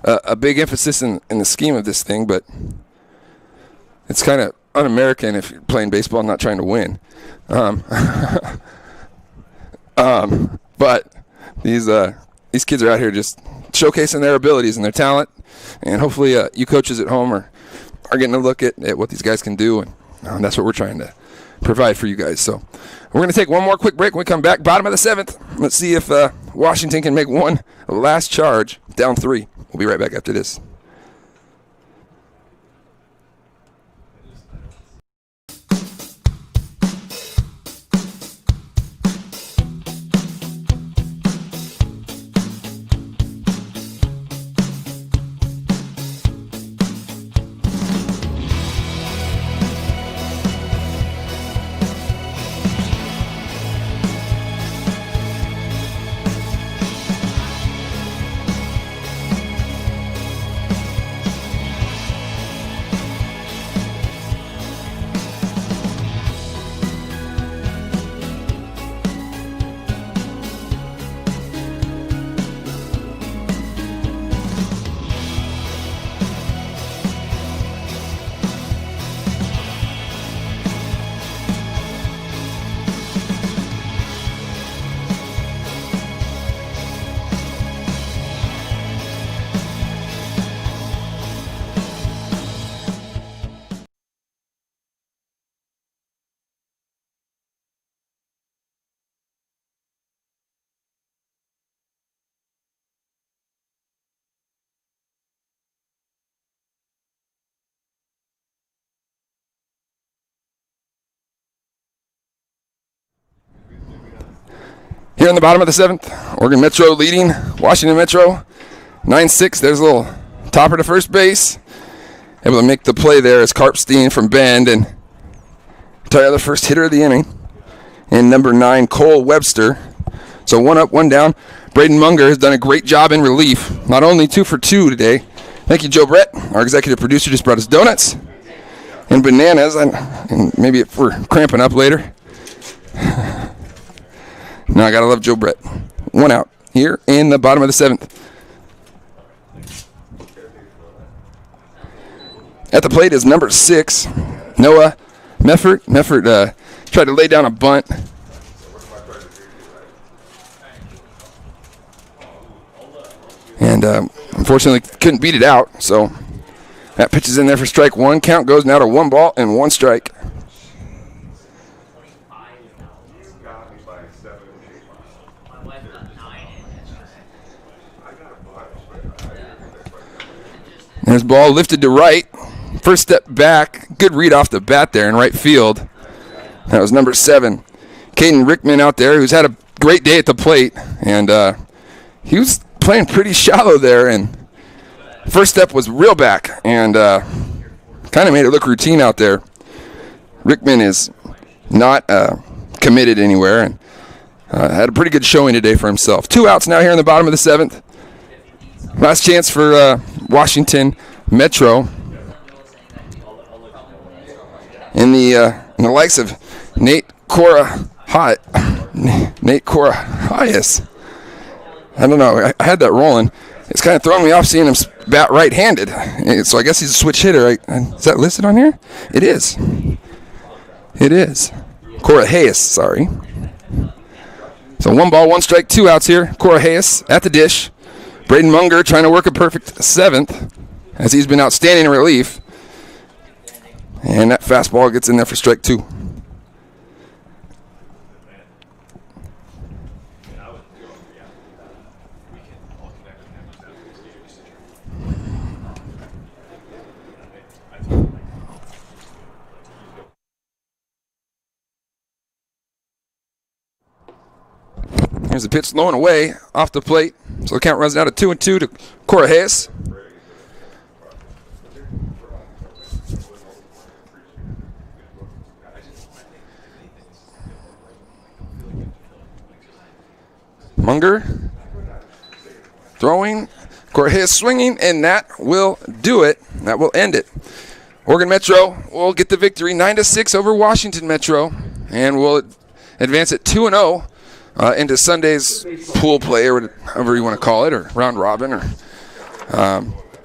a big emphasis in the scheme of this thing, but it's kind of un-American if you're playing baseball and not trying to win. But these kids are out here just showcasing their abilities and their talent, and hopefully you coaches at home are getting a look at what these guys can do, and that's what we're trying to provide for you guys. So we're going to take one more quick break. When we come back, bottom of the 7th, let's see if Washington can make one last charge, down 3. We'll be right back after this. Here in the bottom of the 7th, Oregon Metro leading Washington Metro 9-6. There's a little topper to first base. Able to make the play there as Karpstein from Bend, and Tyler, the first hitter of the inning, and number 9, Cole Webster. So 1 up, 1 down. Braden Munger has done a great job in relief. Not only 2 for 2 today. Thank you, Joe Brett. Our executive producer just brought us donuts and bananas, and maybe if we're cramping up later. No, I gotta love Joe Brett. 1 out here in the bottom of the 7th. At the plate is number 6, Noah Meffert. Meffert tried to lay down a bunt. And unfortunately couldn't beat it out. So that pitch is in there for strike 1. Count goes now to 1 ball and 1 strike. There's ball lifted to right. First step back. Good read off the bat there in right field. That was number 7. Caden Rickman out there, who's had a great day at the plate. And he was playing pretty shallow there. And first step was real back. And kind of made it look routine out there. Rickman is not committed anywhere. And had a pretty good showing today for himself. 2 outs now here in the bottom of the 7th. Last chance for Washington Metro. In the likes of Nate Cora Hayes. I don't know. I had that rolling. It's kind of throwing me off seeing him bat right-handed. So I guess he's a switch hitter. Is that listed on here? It is. It is. Cora Hayes, sorry. So 1 ball, 1 strike, 2 outs here. Cora Hayes at the dish. Braden Munger trying to work a perfect 7th as he's been outstanding in relief. And that fastball gets in there for strike 2. Here's the pitch low and away off the plate. So the count runs down to 2-2 to Cora Hayes. Munger throwing, Cora Hayes swinging, and that will do it. That will end it. Oregon Metro will get the victory 9-6 over Washington Metro, and will advance at 2-0 into Sunday's pool play, or however you want to call it, or round robin. Or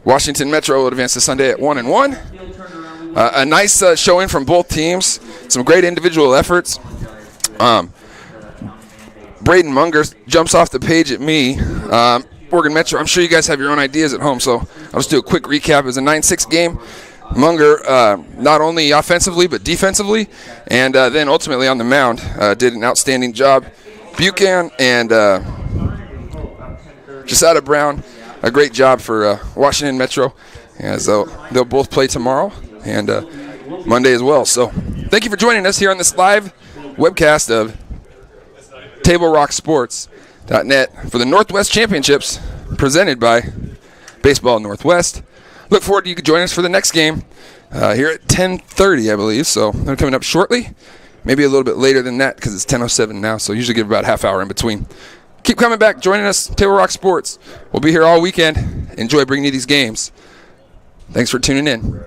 Washington Metro will advance to Sunday at 1-1. A nice showing from both teams. Some great individual efforts. Braden Munger jumps off the page at me. Oregon Metro, I'm sure you guys have your own ideas at home, so I'll just do a quick recap. It was a 9-6 game. Munger, not only offensively but defensively, and then ultimately on the mound, did an outstanding job. Buchan and Jasada Brown, a great job for Washington Metro, as they'll both play tomorrow and Monday as well. So thank you for joining us here on this live webcast of TableRockSports.net for the Northwest Championships presented by Baseball Northwest. Look forward to you joining us for the next game here at 10:30, I believe. So they're coming up shortly. Maybe a little bit later than that because it's 10:07 now, so usually give about a half hour in between. Keep coming back, joining us, Table Rock Sports. We'll be here all weekend. Enjoy bringing you these games. Thanks for tuning in.